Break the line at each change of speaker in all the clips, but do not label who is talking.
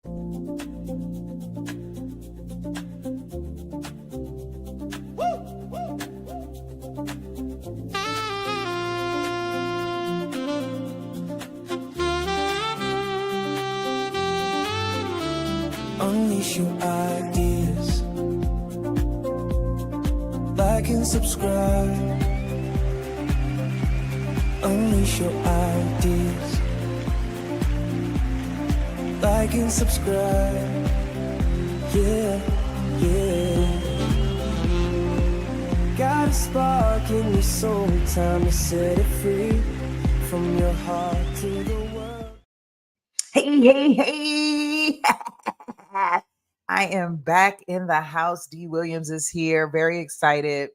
Unleash your ideas. Like and subscribe. Unleash your ideas. Like and subscribe. Yeah, yeah. Got a spark in your soul, time to set it free. From your heart to the world.
Hey. I am back in the house. D. Williams is here. Very excited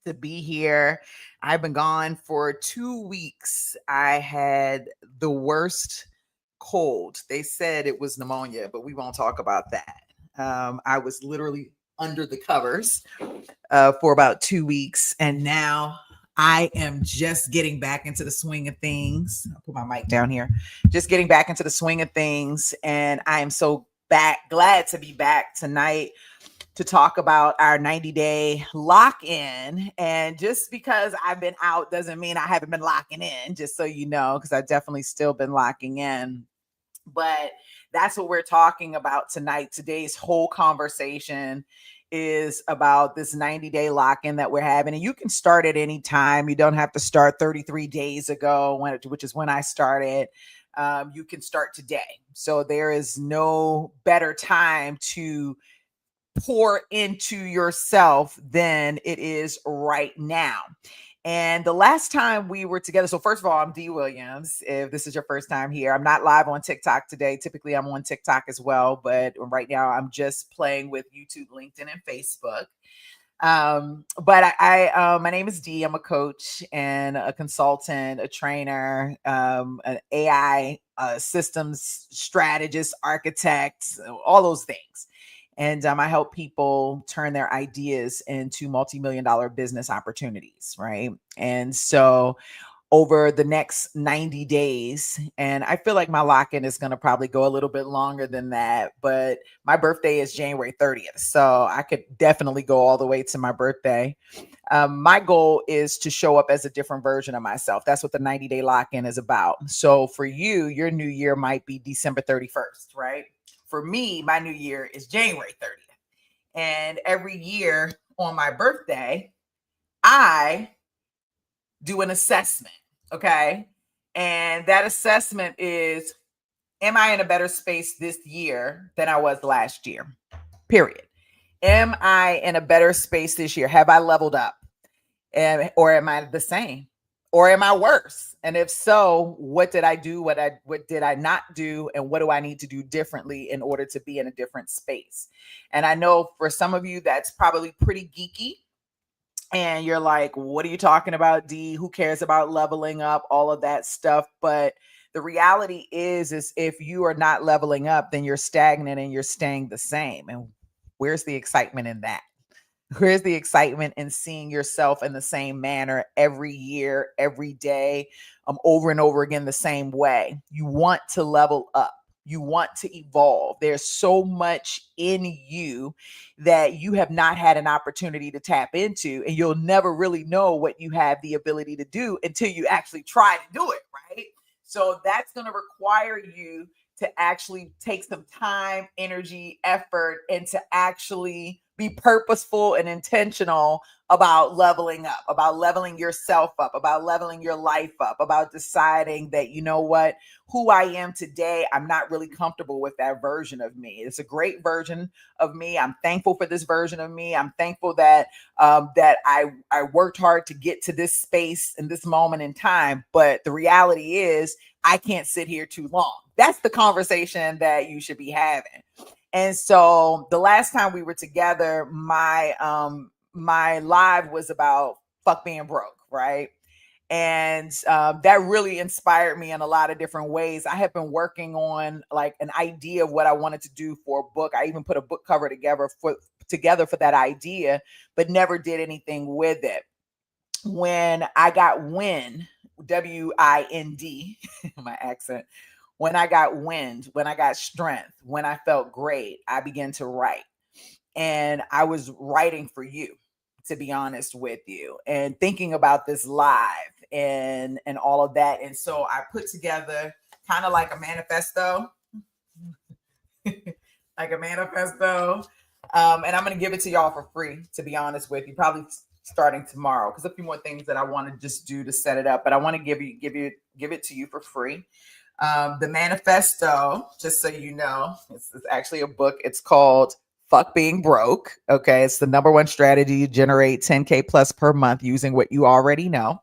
to be here. I've been gone for 2 weeks. I had the worst cold. They said it was pneumonia, but we won't talk about that. I was literally under the covers for about 2 weeks, and now I am just getting back into the swing of things. I'll put my mic down here. Just getting back into the swing of things, and I am so glad to be back tonight to talk about our 90-day lock-in. And just because I've been out doesn't mean I haven't been locking in, just so you know, because I've definitely still been locking in. But that's what we're talking about tonight. Today's whole conversation is about this 90-day lock-in that we're having. And you can start at any time. You don't have to start 33 days ago, which is when I started. You can start today. So there is no better time to pour into yourself than it is right now. And the last time we were together, so first of all, I'm D. Williams. If this is your first time here, I'm not live on TikTok today. Typically, I'm on TikTok as well, but right now I'm just playing with YouTube, LinkedIn, and Facebook. But my name is Dee. I'm a coach and a consultant, a trainer, an AI systems strategist, architect, all those things. And I help people turn their ideas into multi-million-dollar business opportunities, right? And so over the next 90 days, and I feel like my lock-in is going to probably go a little bit longer than that, but my birthday is January 30th, so I could definitely go all the way to my birthday. My goal is to show up as a different version of myself. That's what the 90-day lock-in is about. So for you, your new year might be December 31st, right? For me, my new year is January 30th. And every year on my birthday, I do an assessment, okay? And that assessment is, am I in a better space this year than I was last year? Period. Am I in a better space this year? Have I leveled up? Or am I the same? Or am I worse? And if so, what did I do? What did I not do? And what do I need to do differently in order to be in a different space? And I know for some of you, that's probably pretty geeky. And you're like, what are you talking about, D? Who cares about leveling up? All of that stuff. But the reality is if you are not leveling up, then you're stagnant and you're staying the same. And where's the excitement in that? Where's the excitement in seeing yourself in the same manner every year, every day, over and over again, the same way? You want to level up. You want to evolve. There's so much in you that you have not had an opportunity to tap into, and you'll never really know what you have the ability to do until you actually try to do it, right? So that's going to require you to actually take some time, energy, effort, and to actually be purposeful and intentional about leveling up, about leveling yourself up, about leveling your life up, about deciding that, you know what, who I am today, I'm not really comfortable with that version of me. It's a great version of me. I'm thankful for this version of me. I'm thankful that I worked hard to get to this space in this moment in time. But the reality is I can't sit here too long. That's the conversation that you should be having. And so the last time we were together, my live was about fuck being broke, right? And that really inspired me in a lot of different ways. I have been working on like an idea of what I wanted to do for a book. I even put a book cover together for that idea, but never did anything with it. When I got wind, WIND, my accent, when I got wind, when I got strength, when I felt great, I began to write. And I was writing for you, to be honest with you, and thinking about this live and all of that. And so I put together kind of like a manifesto, like a manifesto. And I'm going to give it to y'all for free, to be honest with you, probably starting tomorrow, because a few more things that I want to just do to set it up, but I want to give it to you for free. The manifesto, just so you know, it's actually a book. It's called Fuck Being Broke. Okay. It's the number one strategy to generate 10K plus per month using what you already know.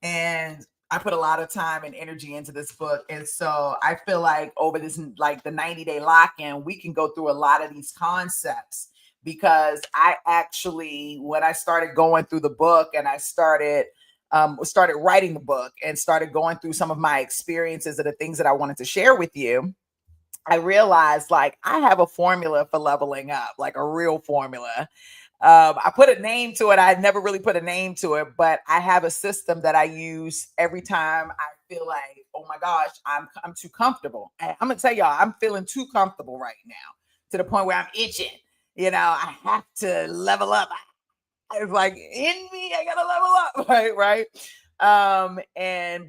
And I put a lot of time and energy into this book. And so I feel like over this, like the 90-day lock-in, we can go through a lot of these concepts, because I actually, when I started going through the book and I started writing the book and started going through some of my experiences and the things that I wanted to share with you, I realized like I have a formula for leveling up, like a real formula. I put a name to it. I never really put a name to it, but I have a system that I use every time I feel like, oh my gosh, I'm too comfortable. And I'm gonna tell y'all, I'm feeling too comfortable right now, to the point where I'm itching. I have to level up. It's like in me, I gotta level up, right.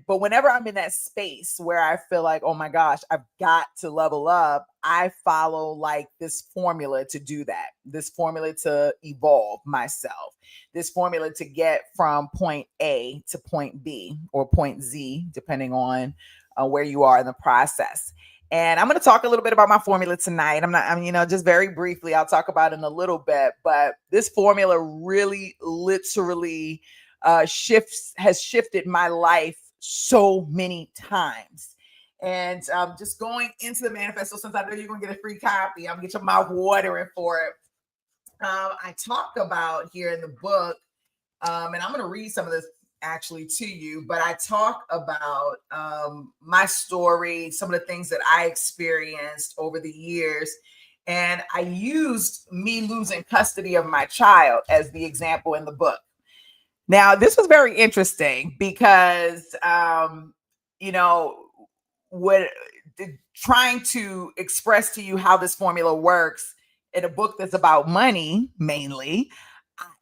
But whenever I'm in that space where I feel like, oh my gosh, I've got to level up, I follow like this formula to do that, this formula to evolve myself, this formula to get from point A to point B or point Z, depending on where you are in the process. And I'm going to talk a little bit about my formula tonight. Just very briefly, I'll talk about it in a little bit, but this formula really literally has shifted my life so many times. And just going into the manifesto, since I know you're going to get a free copy, I'm going to get your mouth watering for it. I talk about here in the book, and I'm going to read some of this actually to you, but I talk about my story, some of the things that I experienced over the years. And I used me losing custody of my child as the example in the book. Now, this was very interesting because, what trying to express to you how this formula works in a book that's about money mainly,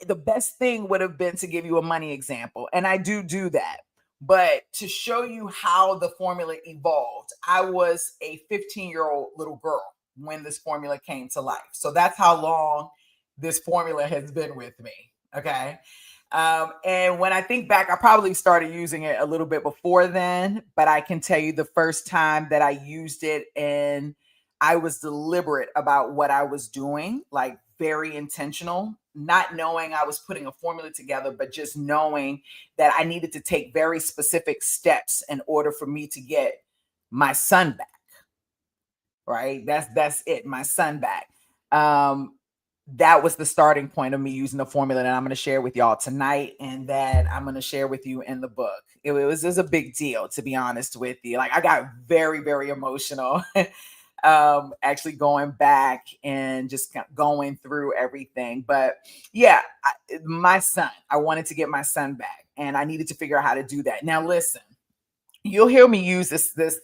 the best thing would have been to give you a money example. And I do that. But to show you how the formula evolved, I was a 15-year-old little girl when this formula came to life. So that's how long this formula has been with me. Okay. And when I think back, I probably started using it a little bit before then, but I can tell you the first time that I used it and I was deliberate about what I was doing, like very intentional, not knowing I was putting a formula together, but just knowing that I needed to take very specific steps in order for me to get my son back. Right? That's it, my son back. That was the starting point of me using the formula that I'm going to share with y'all tonight, and that I'm going to share with you in the book. It was a big deal, to be honest with you. Like I got very, very emotional. Actually going back and just going through everything. But yeah, my son, I wanted to get my son back, and I needed to figure out how to do that. Now, listen, you'll hear me use this.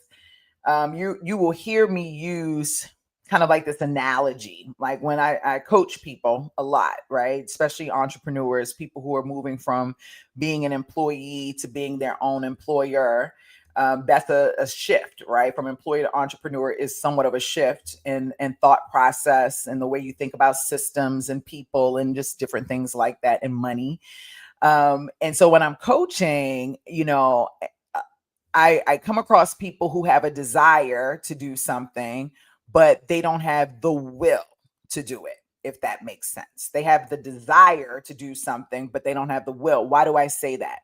You will hear me use kind of like this analogy, like when I coach people a lot, right? Especially entrepreneurs, people who are moving from being an employee to being their own employer. That's a shift, right? From employee to entrepreneur is somewhat of a shift in thought process and the way you think about systems and people and just different things like that, and money. And so when I'm coaching, I come across people who have a desire to do something, but they don't have the will to do it, if that makes sense. They have the desire to do something, but they don't have the will. Why do I say that?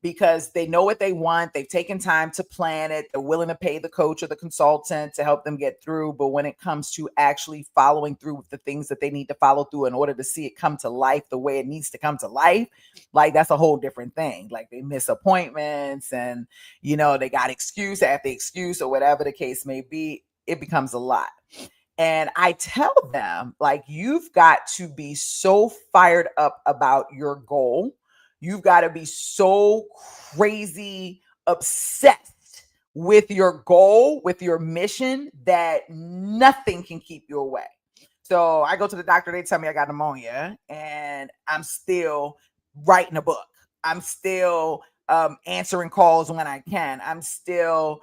Because they know what they want. They've taken time to plan it. They're willing to pay the coach or the consultant to help them get through. But when it comes to actually following through with the things that they need to follow through in order to see it come to life the way it needs to come to life, like that's a whole different thing. Like they miss appointments and, they got excuse after excuse or whatever the case may be. It becomes a lot. And I tell them, like, you've got to be so fired up about your goal. You've got to be so crazy obsessed with your goal, with your mission, that nothing can keep you away. So I go to the doctor, they tell me I got pneumonia, and I'm still writing a book. I'm still answering calls when I can. I'm still,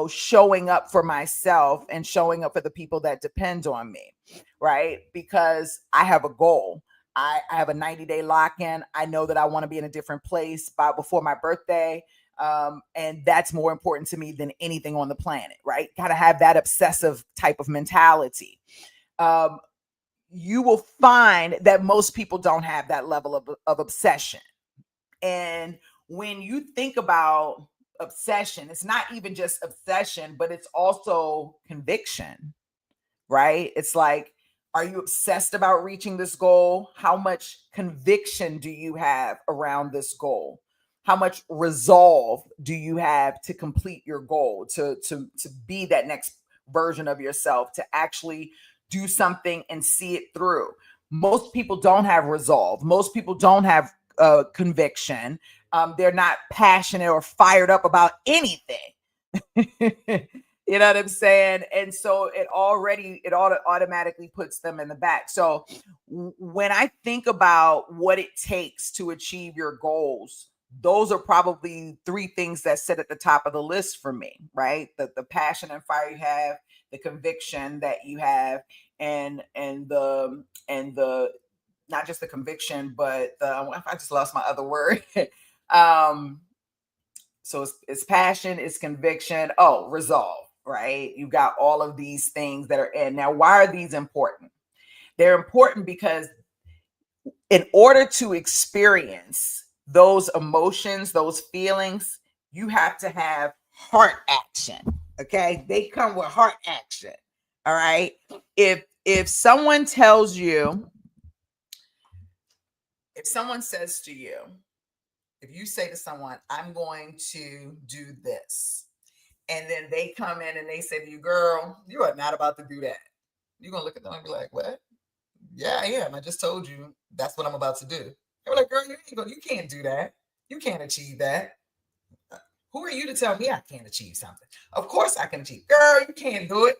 showing up for myself and showing up for the people that depend on me, right? Because I have a goal. I have a 90-day lock-in. I know that I want to be in a different place by before my birthday. And that's more important to me than anything on the planet, right? Got to have that obsessive type of mentality. You will find that most people don't have that level of obsession. And when you think about obsession, it's not even just obsession, but it's also conviction, right? It's like, are you obsessed about reaching this goal? How much conviction do you have around this goal? How much resolve do you have to complete your goal, to be that next version of yourself, to actually do something and see it through? Most people don't have resolve. Most people don't have conviction. They're not passionate or fired up about anything. You know what I'm saying? And so it automatically puts them in the back. So when I think about what it takes to achieve your goals, those are probably three things that sit at the top of the list for me, right? The passion and fire you have, the conviction that you have, and the not just the conviction, but I just lost my other word. So it's passion, it's conviction, resolve, right? You got all of these things that are in. Now, why are these important? They're important because in order to experience those emotions, those feelings, you have to have heart action. Okay. They come with heart action. All right. If someone tells you, if someone says to you, if you say to someone, I'm going to do this, and then they come in and they say to you, girl, you are not about to do that. You're going to look at them and be like, what? Yeah, I am. I just told you that's what I'm about to do. They're like, girl, you can't do that. You can't achieve that. Who are you to tell me I can't achieve something? Of course I can achieve. Girl, you can't do it.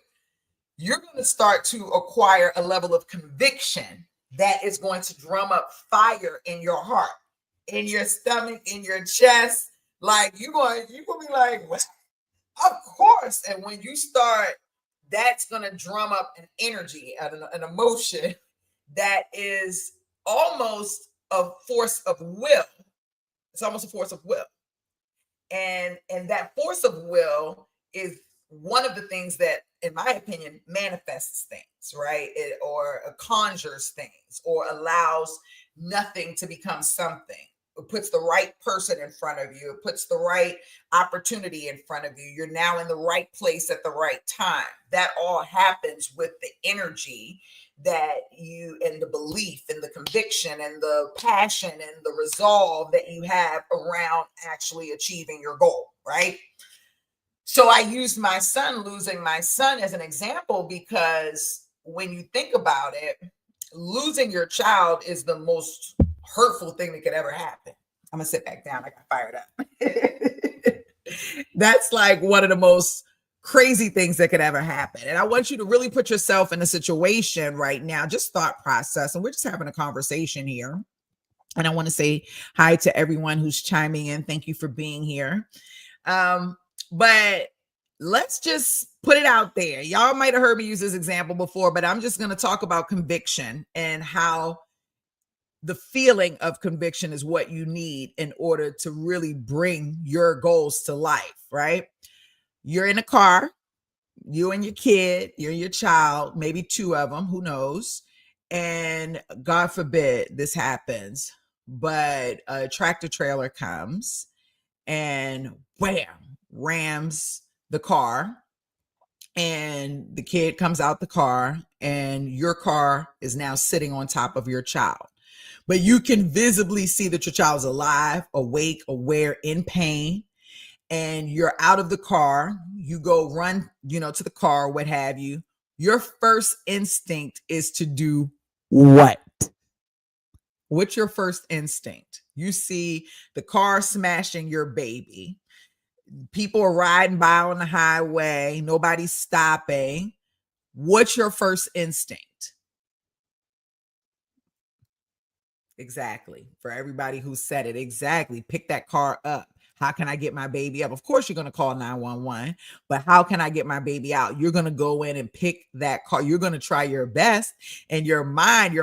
You're going to start to acquire a level of conviction that is going to drum up fire in your heart, in your stomach, in your chest. Like you're going to be like, what? Of course. And when you start, that's going to drum up an energy, an emotion that is almost a force of will. It's almost a force of will. And that force of will is one of the things that, in my opinion, manifests things, right? Or conjures things, or allows nothing to become something. It puts the right person in front of you. It puts the right opportunity in front of you. You're now in the right place at the right time. That all happens with the energy that you, and the belief and the conviction and the passion and the resolve that you have around actually achieving your goal, right? So I used losing my son as an example, because when you think about it, losing your child is the most hurtful thing that could ever happen. I'm gonna sit back down. I got fired up. That's like one of the most crazy things that could ever happen. And I want you to really put yourself in a situation right now, just thought process. And we're just having a conversation here. And I want to say hi to everyone who's chiming in. Thank you for being here. But let's just put it out there. Y'all might have heard me use this example before, but I'm just going to talk about conviction and how the feeling of conviction is what you need in order to really bring your goals to life, right? You're in a car, you and your kid, you and your child, maybe two of them, who knows? And God forbid this happens, but a tractor trailer comes and wham, rams the car, and the kid comes out the car, and your car is now sitting on top of your child. But you can visibly see that your child's alive, awake, aware, in pain. And you're out of the car, you go run, to the car, what have you. Your first instinct is to do what? What's your first instinct? You see the car smashing your baby. People are riding by on the highway, nobody's stopping. What's your first instinct? Exactly. For everybody who said it, exactly. Pick that car up. How can I get my baby up? Of course, you're going to call 911, but how can I get my baby out? You're going to go in and pick that car. You're going to try your best. And your mind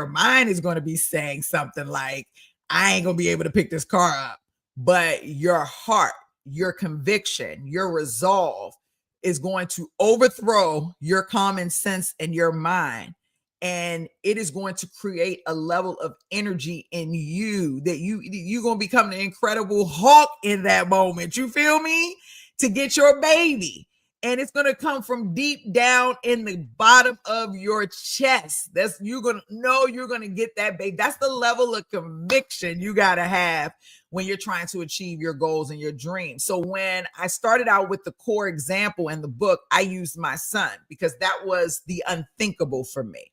is going to be saying something like, I ain't going to be able to pick this car up. But your heart, your conviction, your resolve is going to overthrow your common sense and your mind, and it is going to create a level of energy in you that you're going to become an incredible Hulk in that moment. You feel me? To get your baby. And it's going to come from deep down in the bottom of your chest. That's, you're going to know you're going to get that baby. That's the level of conviction you got to have when you're trying to achieve your goals and your dreams. So when I started out with the core example in the book, I used my son because that was the unthinkable for me.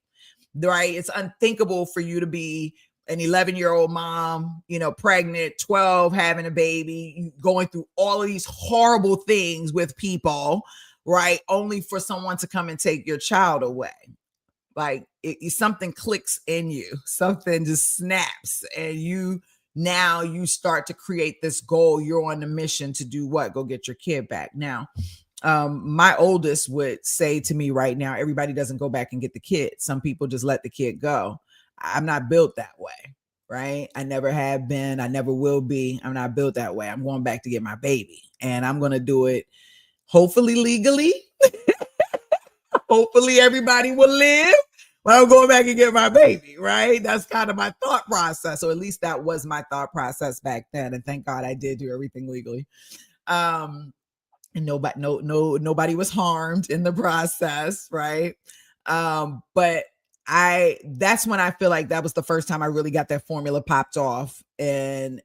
Right? It's unthinkable for you to be an 11-year-old mom, pregnant, 12, having a baby, going through all of these horrible things with people, right? Only for someone to come and take your child away. Like something clicks in you, something just snaps, and you start to create this goal. You're on the mission to do what? Go get your kid back. Now, my oldest would say to me right now, everybody doesn't go back and get the kid. Some people just let the kid go. I'm not built that way, right? I never have been. I never will be. I'm not built that way. I'm going back to get my baby, and I'm going to do it hopefully legally. Hopefully everybody will live. But I'm going back and get my baby, right? That's kind of my thought process. So at least that was my thought process back then. And thank God I did do everything legally. And nobody was harmed in the process, right? But that's when I feel like that was the first time I really got that formula popped off and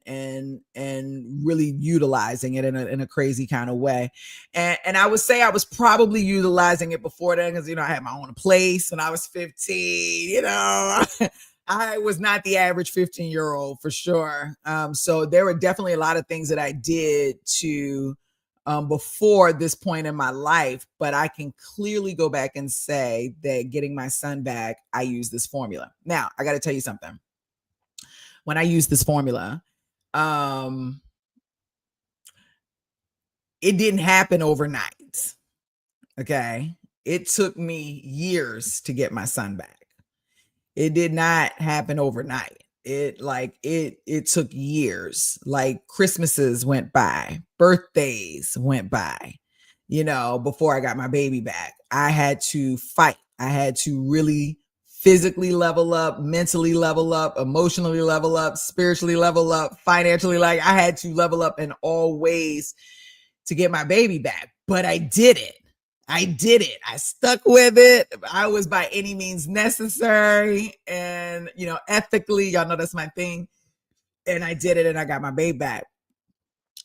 really utilizing it in a crazy kind of way. And I would say I was probably utilizing it before then because, I had my own place when I was 15, I was not the average 15-year-old for sure. So there were definitely a lot of things that I did to before this point in my life, but I can clearly go back and say that getting my son back, I use this formula. Now, I got to tell you something. When I use this formula, it didn't happen overnight. Okay. It took me years to get my son back. It did not happen overnight. It took years. Like Christmases went by, birthdays went by, before I got my baby back. I had to fight. I had to really physically level up, mentally level up, emotionally level up, spiritually level up, financially. Like I had to level up in all ways to get my baby back, but I did it. I stuck with it. I was by any means necessary and, ethically, y'all know that's my thing. And I did it and I got my baby back.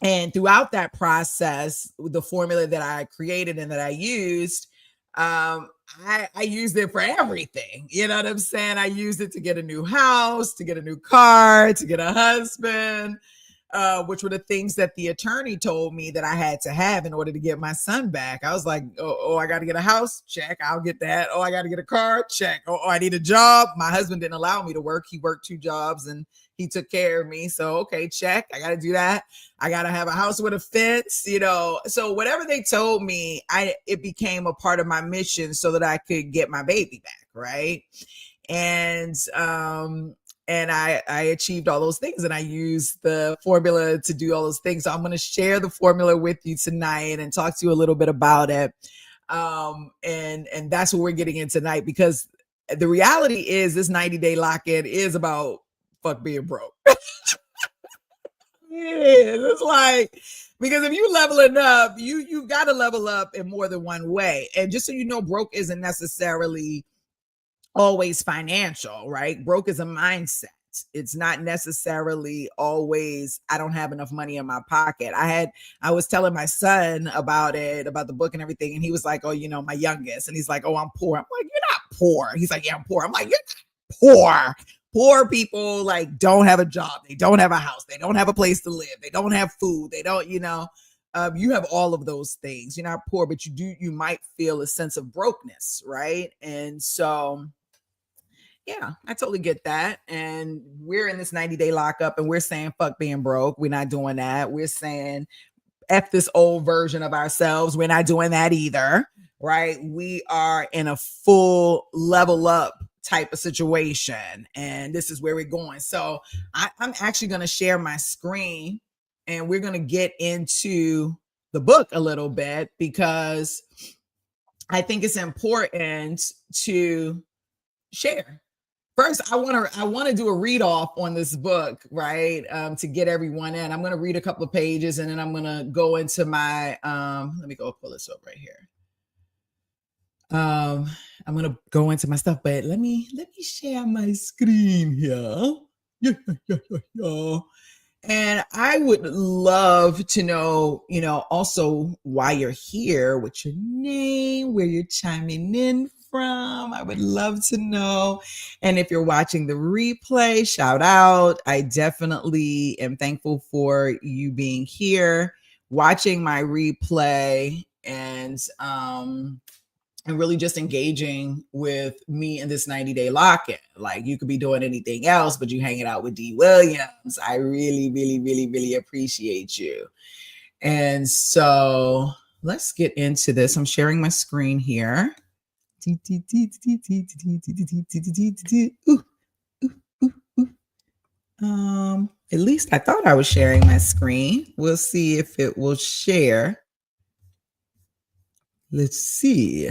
And throughout that process, the formula that I created and that I used, I used it for everything. You know what I'm saying? I used it to get a new house, to get a new car, to get a husband, which were the things that the attorney told me that I had to have in order to get my son back. I was like, oh, I got to get a house? Check. I'll get that. Oh, I got to get a car? Check. Oh, I need a job. My husband didn't allow me to work. He worked 2 jobs and he took care of me. So, okay, check. I got to do that. I got to have a house with a fence, So whatever they told me, it became a part of my mission so that I could get my baby back, right? And I achieved all those things, and I used the formula to do all those things. So I'm going to share the formula with you tonight and talk to you a little bit about it. And that's what we're getting in tonight, because the reality is this 90-day lock-in is about fuck being broke. It's like, because if you leveling up, you got to level up in more than one way. And just so you know, broke isn't necessarily always financial, right? Broke is a mindset. It's not necessarily always, I don't have enough money in my pocket. I was telling my son about the book and everything. And he was like, oh, my youngest. And he's like, oh, I'm poor. I'm like, you're not poor. He's like, yeah, I'm poor. I'm like, you're not poor. Poor people don't don't have a job. They don't have a house. They don't have a place to live. They don't have food. They don't, you have all of those things. You're not poor, but you might feel a sense of brokenness, right? And so yeah, I totally get that. And we're in this 90-day lockup and we're saying fuck being broke. We're not doing that. We're saying F this old version of ourselves. We're not doing that either, right? We are in a full level up type of situation. And this is where we're going. So I'm actually going to share my screen and we're going to get into the book a little bit because I think it's important to share. First, I want to do a read off on this book, right? To get everyone in. I'm going to read a couple of pages and then I'm going to go into my let me go pull this up right here. I'm going to go into my stuff, but let me share my screen here. Yeah. And I would love to know, also why you're here, what's your name, where you're chiming in from. I would love to know. And if you're watching the replay, shout out. I definitely am thankful for you being here, watching my replay, and really just engaging with me in this 90-day lock-in. Like you could be doing anything else, but you hanging out with D. Williams. I really, really, really, really appreciate you. And so let's get into this. I'm sharing my screen here. At least I thought I was sharing my screen. We'll see if it will share. Let's see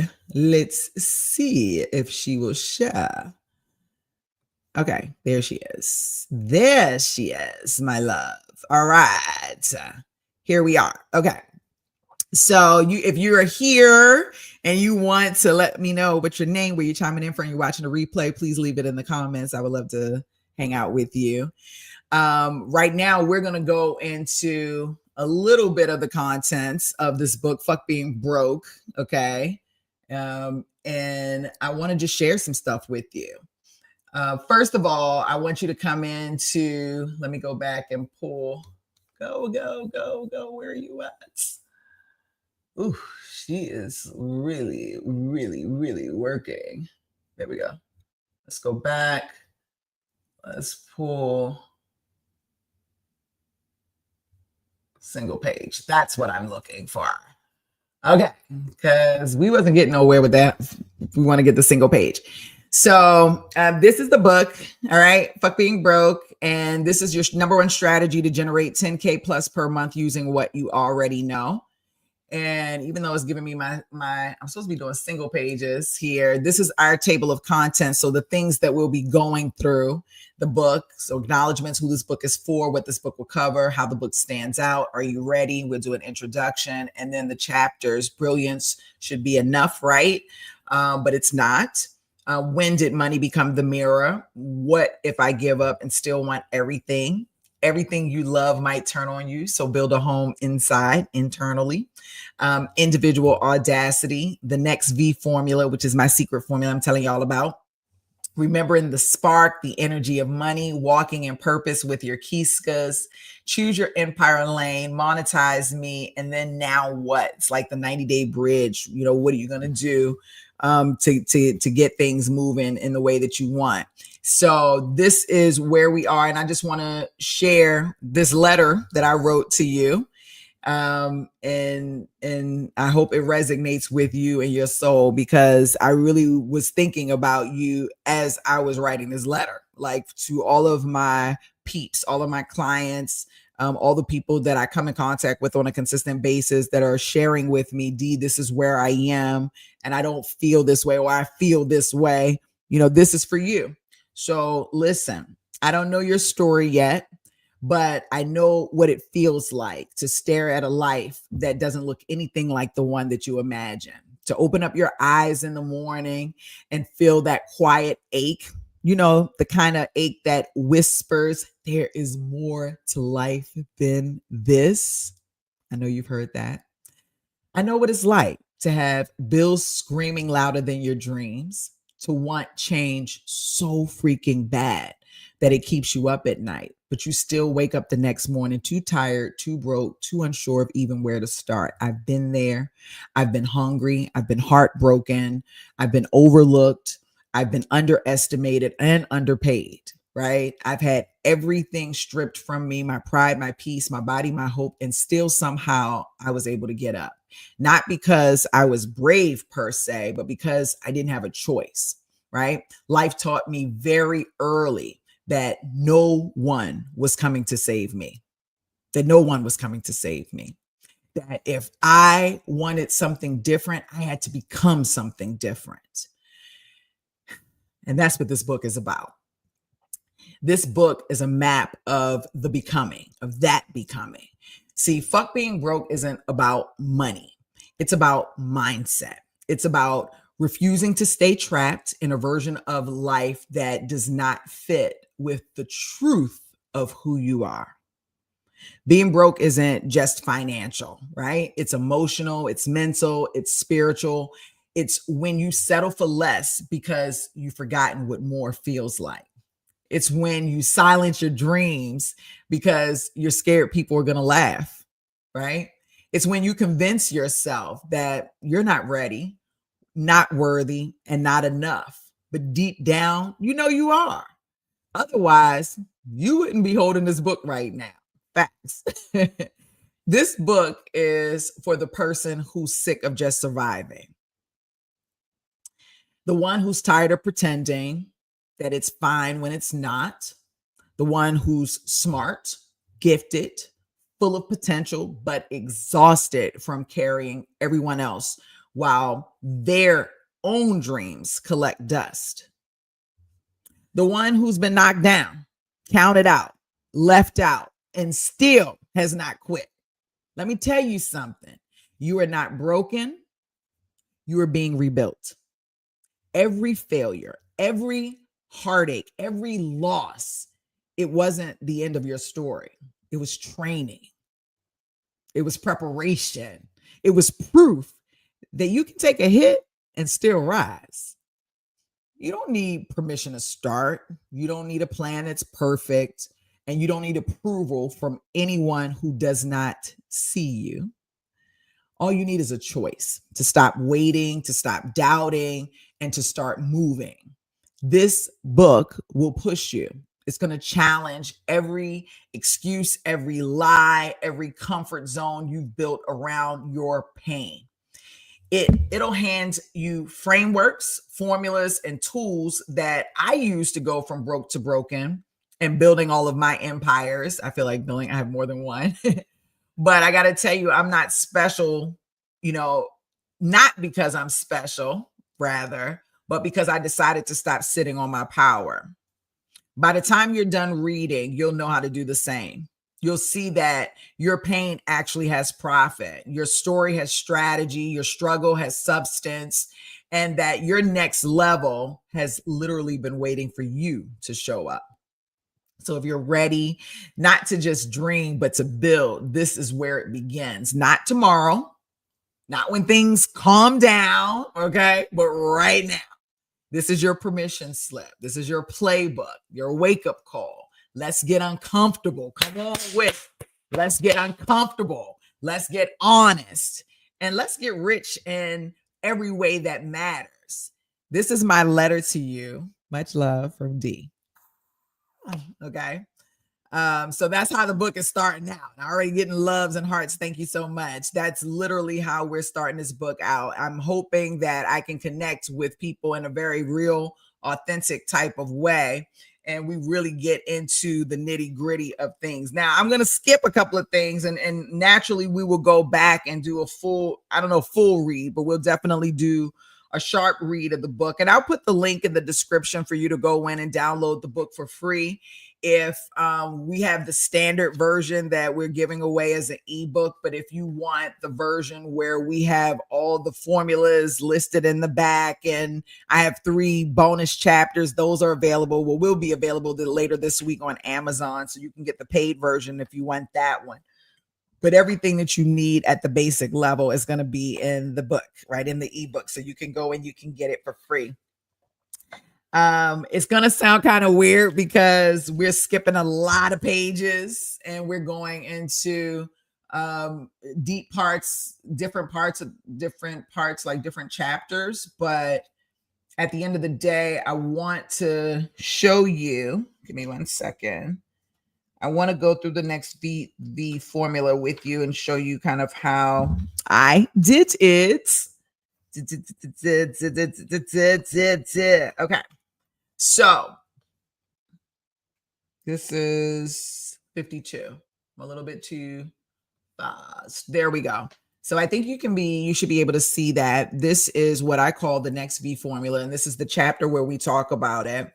if she will share. Okay, there she is. There she is, my love. All right. Here we are. Okay. So if you're here and you want to let me know what's your name, where you're chiming in from, you're watching the replay, please leave it in the comments. I would love to hang out with you. Right now, we're going to go into a little bit of the contents of this book, Fuck Being Broke. Okay. And I want to just share some stuff with you. First of all, I want you to come into, let me go back and pull, go. Where are you at? Ooh, she is really, really, really working. There we go. Let's go back. Let's pull single page. That's what I'm looking for. Okay, because we wasn't getting nowhere with that. We want to get the single page. So this is the book. All right, Fuck Being Broke. And this is your number one strategy to generate 10K plus per month using what you already know. And even though it's giving me my I'm supposed to be doing single pages here. This is our table of contents. So the things that we'll be going through the book. So acknowledgments, who this book is for, what this book will cover, how the book stands out. Are you ready? We'll do an introduction. And then the chapters. Brilliance should be enough, right? But it's not. When did money become the mirror? What if I give up and still want everything? Everything you love might turn on you. So build a home inside, internally. Individual audacity, the next V formula, which is my secret formula I'm telling y'all about. Remembering the spark, the energy of money, walking in purpose with your Kiskas, choose your empire lane, monetize me, and then now what? It's like the 90-day bridge. What are you going to do to get things moving in the way that you want? So this is where we are. And I just want to share this letter that I wrote to you. And I hope it resonates with you and your soul, because I really was thinking about you as I was writing this letter, like to all of my peeps, all of my clients, all the people that I come in contact with on a consistent basis that are sharing with me, D, this is where I am and I don't feel this way, or I feel this way. This is for you. So listen, I don't know your story yet, but I know what it feels like to stare at a life that doesn't look anything like the one that you imagine, to open up your eyes in the morning and feel that quiet ache, the kind of ache that whispers, there is more to life than this. I know you've heard that. I know what it's like to have bills screaming louder than your dreams, to want change so freaking bad, that it keeps you up at night, but you still wake up the next morning too tired, too broke, too unsure of even where to start. I've been there. I've been hungry. I've been heartbroken. I've been overlooked. I've been underestimated and underpaid, right? I've had everything stripped from me, my pride, my peace, my body, my hope, and still somehow I was able to get up. Not because I was brave per se, but because I didn't have a choice, right? Life taught me very early that no one was coming to save me, that no one was coming to save me. That if I wanted something different, I had to become something different. And that's what this book is about. This book is a map of the becoming, of that becoming. See, fuck being broke isn't about money. It's about mindset. It's about refusing to stay trapped in a version of life that does not fit with the truth of who you are. Being broke isn't just financial, right? It's emotional, it's mental, it's spiritual. It's when you settle for less because you've forgotten what more feels like. It's when you silence your dreams because you're scared people are going to laugh, right? It's when you convince yourself that you're not ready, not worthy, and not enough. But deep down, you know you are. Otherwise, you wouldn't be holding this book right now. Facts. This book is for the person who's sick of just surviving, the one who's tired of pretending that it's fine when it's not, the one who's smart, gifted, full of potential, but exhausted from carrying everyone else while their own dreams collect dust. The one who's been knocked down, counted out, left out, and still has not quit. Let me tell you something. You are not broken. You are being rebuilt. Every failure, every heartache, every loss, it wasn't the end of your story. It was training. It was preparation. It was proof that you can take a hit and still rise. You don't need permission to start. You don't need a plan that's perfect. And you don't need approval from anyone who does not see you. All you need is a choice to stop waiting, to stop doubting, and to start moving. This book will push you. It's going to challenge every excuse, every lie, every comfort zone you've built around your pain. It'll hand you frameworks, formulas, and tools that I use to go from broke to broken and building all of my empires. I feel like I have more than one. But I got to tell you, I'm not special, not because I'm special, rather, but because I decided to stop sitting on my power. By the time you're done reading, you'll know how to do the same. You'll see that your pain actually has profit. Your story has strategy. Your struggle has substance. And that your next level has literally been waiting for you to show up. So if you're ready, not to just dream, but to build, this is where it begins. Not tomorrow, not when things calm down, okay? But right now. This is your permission slip. This is your playbook, your wake-up call. Let's get uncomfortable. Come on with. Let's get uncomfortable. Let's get honest. And let's get rich in every way that matters. This is my letter to you. Much love from D. Okay. So that's how the book is starting out. Already getting loves and hearts. Thank you so much. That's literally how we're starting this book out. I'm hoping that I can connect with people in a very real, authentic type of way. And we really get into the nitty gritty of things. Now, I'm going to skip a couple of things and naturally we will go back and do a full read, but we'll definitely do a sharp read of the book. And I'll put the link in the description for you to go in and download the book for free. If we have the standard version that we're giving away as an ebook, but if you want the version where we have all the formulas listed in the back and I have 3 bonus chapters, those are available. Well, will be available later this week on Amazon. So you can get the paid version if you want that one. But everything that you need at the basic level is going to be in the book, right? In the ebook. So you can go and you can get it for free. It's going to sound kind of weird because we're skipping a lot of pages and we're going into deep parts, different parts, like different chapters. But at the end of the day, I want to show you, give me 1 second. I want to go through the next V formula with you and show you kind of how I did it. Okay. So this is 52. I'm a little bit too fast. There we go. So I think you should be able to see that this is what I call the next V formula. And this is the chapter where we talk about it.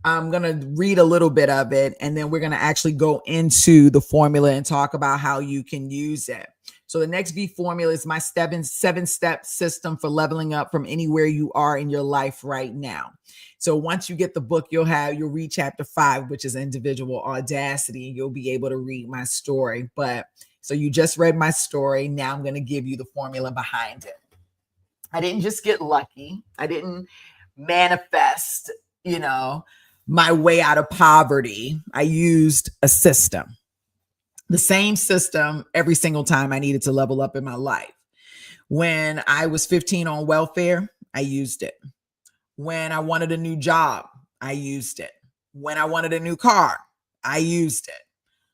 I'm going to read a little bit of it, and then we're going to actually go into the formula and talk about how you can use it. So the next V formula is my seven-step system for leveling up from anywhere you are in your life right now. So once you get the book, you'll read chapter 5, which is individual audacity, and you'll be able to read my story. But so you just read my story. Now I'm going to give you the formula behind it. I didn't just get lucky. I didn't manifest, my way out of poverty. I used a system, the same system every single time I needed to level up in my life. When I was 15 on welfare, I used it. When I wanted a new job, I used it. When I wanted a new car, I used it.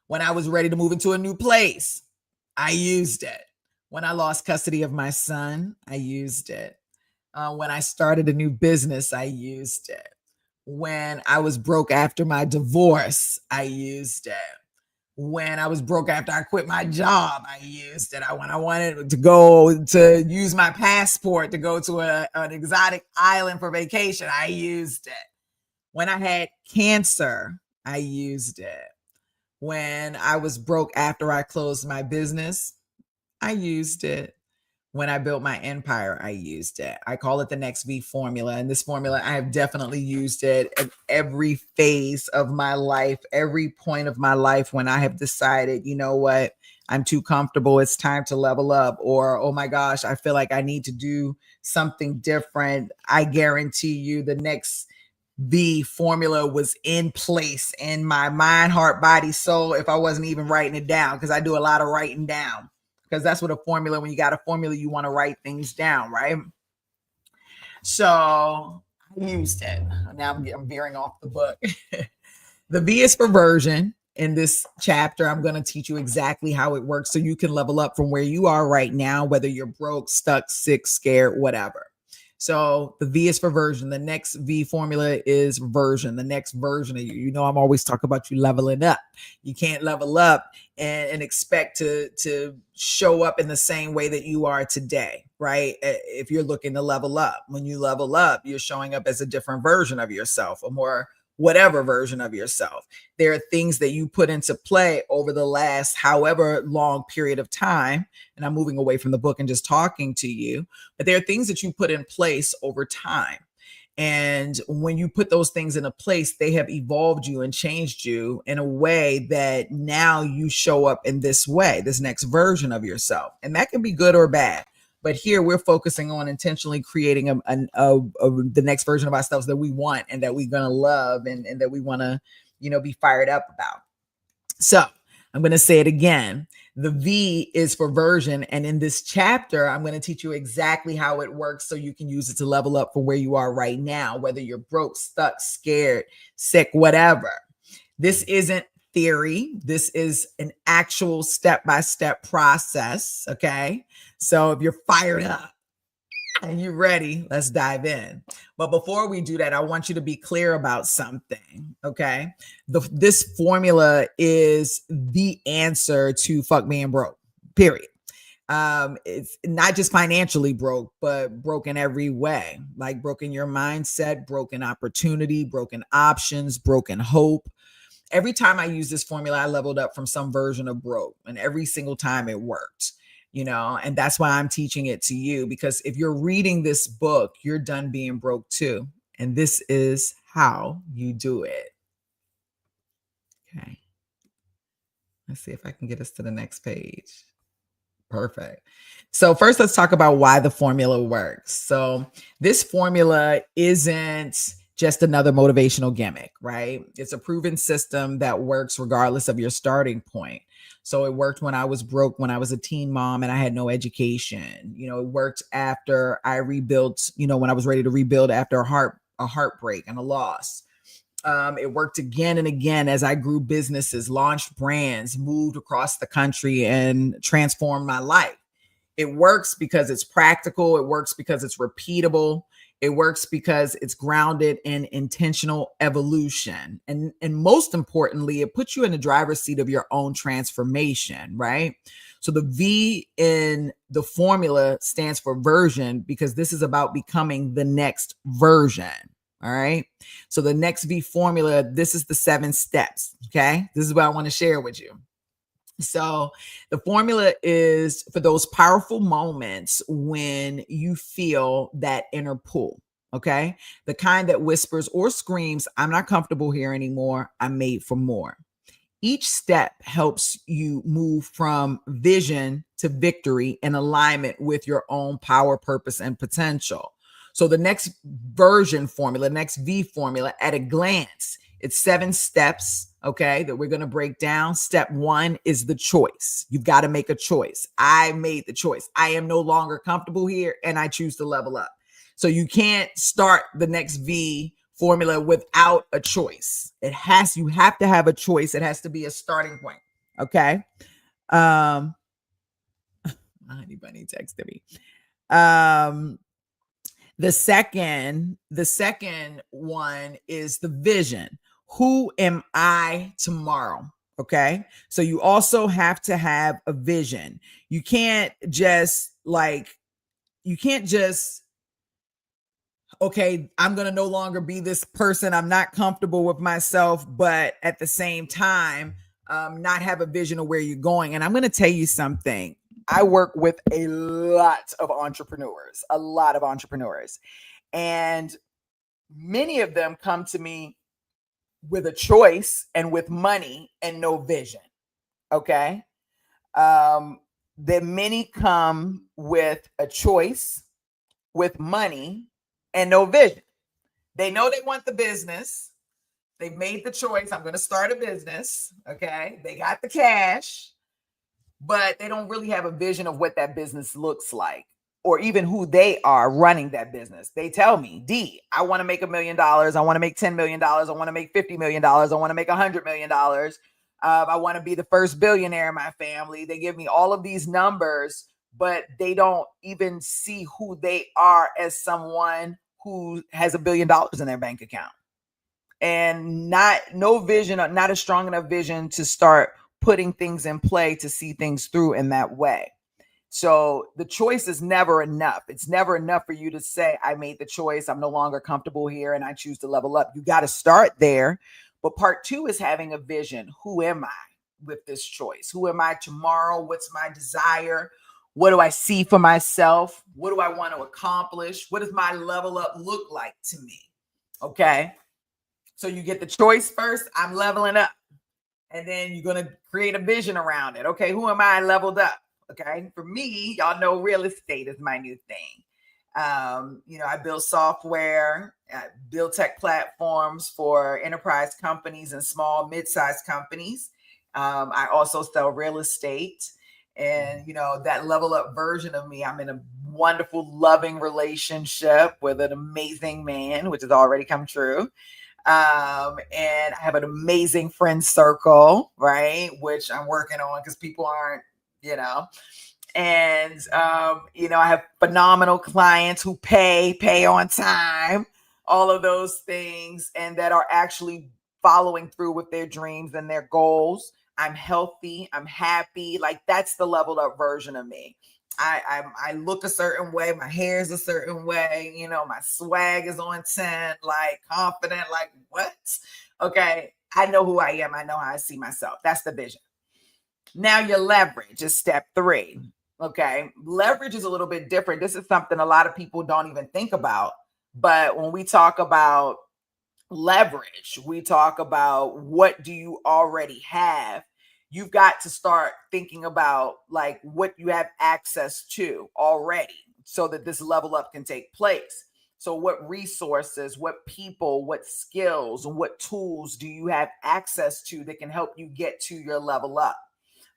When I was ready to move into a new place, I used it. When I lost custody of my son, I used it. When I started a new business, I used it. When I was broke after my divorce, I used it. When I was broke after I quit my job, I used it. When I wanted to use my passport to go to an exotic island for vacation, I used it. When I had cancer, I used it. When I was broke after I closed my business, I used it. When I built my empire, I used it. I call it the next V formula. And this formula, I have definitely used it at every phase of my life, every point of my life when I have decided, you know what, I'm too comfortable. It's time to level up. Or, oh my gosh, I feel like I need to do something different. I guarantee you the next V formula was in place in my mind, heart, body, soul, if I wasn't even writing it down, because I do a lot of writing down. Because that's what a formula, when you got a formula, you want to write things down, right? So I used it. Now I'm veering off the book. The V is for version. In this chapter, I'm going to teach you exactly how it works so you can level up from where you are right now, whether you're broke, stuck, sick, scared, whatever. So the V is for version. The next V formula is version, the next version of you. You know, I'm always talking about you leveling up. You can't level up and expect to show up in the same way that you are today, right? If you're looking to level up, when you level up, you're showing up as a different version of yourself, a more whatever version of yourself. There are things that you put into play over the last however long period of time. And I'm moving away from the book and just talking to you, but there are things that you put in place over time. And when you put those things into place, they have evolved you and changed you in a way that now you show up in this way, this next version of yourself. And that can be good or bad. But here we're focusing on intentionally creating the next version of ourselves that we want and that we're going to love and that we want to, be fired up about. So I'm going to say it again. The V is for version. And in this chapter, I'm going to teach you exactly how it works so you can use it to level up from where you are right now, whether you're broke, stuck, scared, sick, whatever. This isn't theory. This is an actual step-by-step process. Okay. So if you're fired up and you're ready, let's dive in. But before we do that, I want you to be clear about something. Okay. This formula is the answer to fuck being broke, period. It's not just financially broke, but broken every way, like broken your mindset, broken opportunity, broken options, broken hope. Every time I use this formula, I leveled up from some version of broke, and every single time it worked, and that's why I'm teaching it to you, because if you're reading this book, you're done being broke too. And this is how you do it. Okay. Let's see if I can get us to the next page. Perfect. So first, let's talk about why the formula works. So this formula isn't just another motivational gimmick, right? It's a proven system that works regardless of your starting point. So it worked when I was broke, when I was a teen mom and I had no education. It worked after I rebuilt, when I was ready to rebuild after a heartbreak and a loss. It worked again and again as I grew businesses, launched brands, moved across the country, and transformed my life. It works because it's practical. It works because it's repeatable. It works because it's grounded in intentional evolution. And most importantly, it puts you in the driver's seat of your own transformation, right? So the V in the formula stands for version, because this is about becoming the next version. All right. So the next V formula, this is the 7 steps. Okay. This is what I want to share with you. So the formula is for those powerful moments when you feel that inner pull. Okay. The kind that whispers or screams, I'm not comfortable here anymore. I'm made for more. Each step helps you move from vision to victory in alignment with your own power, purpose, and potential. So the next version formula, next V formula at a glance, it's 7 steps, okay, that we're going to break down. Step 1 is the choice. You've got to make a choice. I made the choice. I am no longer comfortable here and I choose to level up. So you can't start the next V formula without a choice. You have to have a choice. It has to be a starting point. Okay. My honey bunny texted me. The second one is the vision. Who am I tomorrow? Okay. So you also have to have a vision. You can't just okay, I'm going to no longer be this person. I'm not comfortable with myself, but at the same time, not have a vision of where you're going. And I'm going to tell you something. I work with a lot of entrepreneurs, and many of them come to me with a choice and with money and no vision. Okay. Then many come with a choice, with money, and no vision. They know they want the business. They've made the choice. I'm going to start a business. Okay. They got the cash, but they don't really have a vision of what that business looks like or even who they are running that business. They tell me, D, I want to make $1 million. I want to make $10 million. I want to make $50 million. I want to make $100 million. I want to be the first billionaire in my family. They give me all of these numbers, but they don't even see who they are as someone who has $1 billion in their bank account, and no vision, or not a strong enough vision to start putting things in play to see things through in that way. So the choice is never enough. It's never enough for you to say, I made the choice. I'm no longer comfortable here and I choose to level up. You got to start there. But part 2 is having a vision. Who am I with this choice? Who am I tomorrow? What's my desire? What do I see for myself? What do I want to accomplish? What does my level up look like to me? Okay. So you get the choice first. I'm leveling up. And then you're going to create a vision around it. Okay. Who am I leveled up? Okay. For me, y'all know real estate is my new thing. I build software, build tech platforms for enterprise companies and small, mid-sized companies. I also sell real estate. And, that level up version of me, I'm in a wonderful, loving relationship with an amazing man, which has already come true. And I have an amazing friend circle, right? Which I'm working on because people aren't, and, I have phenomenal clients who pay on time, all of those things, and that are actually following through with their dreams and their goals. I'm healthy. I'm happy. Like, that's the leveled up version of me. I look a certain way. My hair is a certain way. My swag is on 10, like confident, like what? Okay. I know who I am. I know how I see myself. That's the vision. Now your leverage is step 3. Okay. Leverage is a little bit different. This is something a lot of people don't even think about. But when we talk about leverage, we talk about what do you already have. You've got to start thinking about like what you have access to already so that this level up can take place. So what resources, what people, what skills, and what tools do you have access to that can help you get to your level up?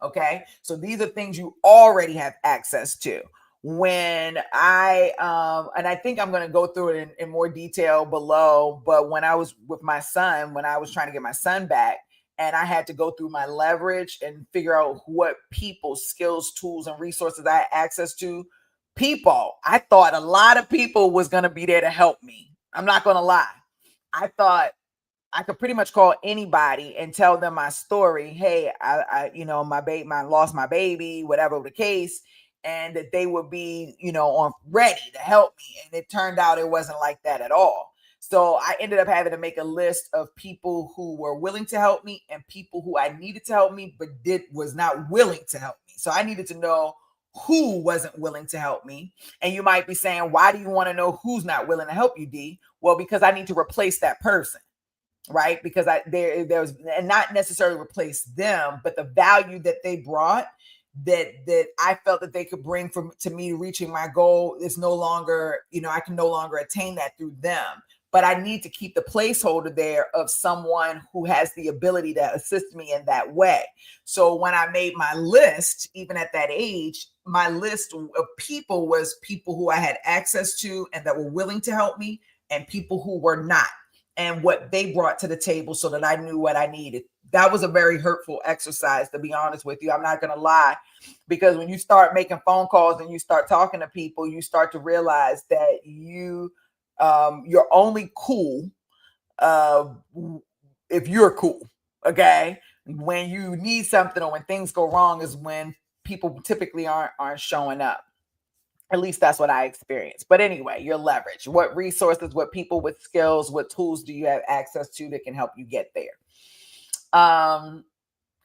Okay. So these are things you already have access to. When and I think I'm going to go through it in more detail below, but when I was with my son, when I was trying to get my son back, and I had to go through my leverage and figure out what people, skills, tools, and resources I had access to. People, I thought a lot of people was going to be there to help me. I'm not going to lie. I thought I could pretty much call anybody and tell them my story. Hey, I lost my baby, whatever the case, and that they would be, on ready to help me. And it turned out it wasn't like that at all. So I ended up having to make a list of people who were willing to help me and people who I needed to help me, but was not willing to help me. So I needed to know who wasn't willing to help me. And you might be saying, why do you want to know who's not willing to help you, D? Well, because I need to replace that person. Right? Because there was, and not necessarily replace them, but the value that they brought that I felt that they could bring to me reaching my goal is no longer, I can no longer attain that through them. But I need to keep the placeholder there of someone who has the ability to assist me in that way. So when I made my list, even at that age, my list of people was people who I had access to and that were willing to help me, and people who were not, and what they brought to the table so that I knew what I needed. That was a very hurtful exercise, to be honest with you. I'm not going to lie, because when you start making phone calls and you start talking to people, you start to realize that you're only cool if you're cool. Okay. When you need something or when things go wrong is when people typically aren't showing up. At least that's what I experienced. But anyway, your leverage. What resources, what people with skills, what tools do you have access to that can help you get there?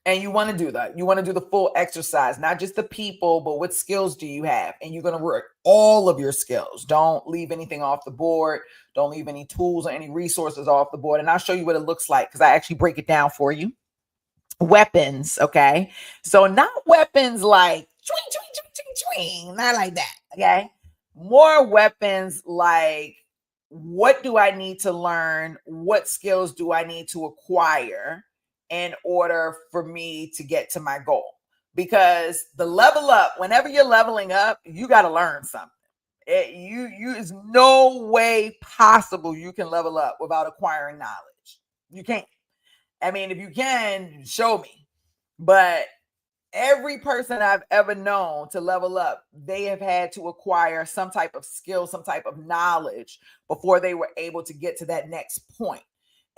And you want to do that. You want to do the full exercise, not just the people, but what skills do you have? And you're going to work all of your skills. Don't leave anything off the board. Don't leave any tools or any resources off the board. And I'll show you what it looks like because I actually break it down for you. Weapons, okay? So not weapons like not like that, okay? More weapons like, what do I need to learn? What skills do I need to acquire in order for me to get to my goal? Because the level up, whenever you're leveling up, you got to learn something. Is no way possible you can level up without acquiring knowledge. You can't. I mean, if you can, show me. But every person I've ever known to level up, they have had to acquire some type of skill, some type of knowledge before they were able to get to that next point.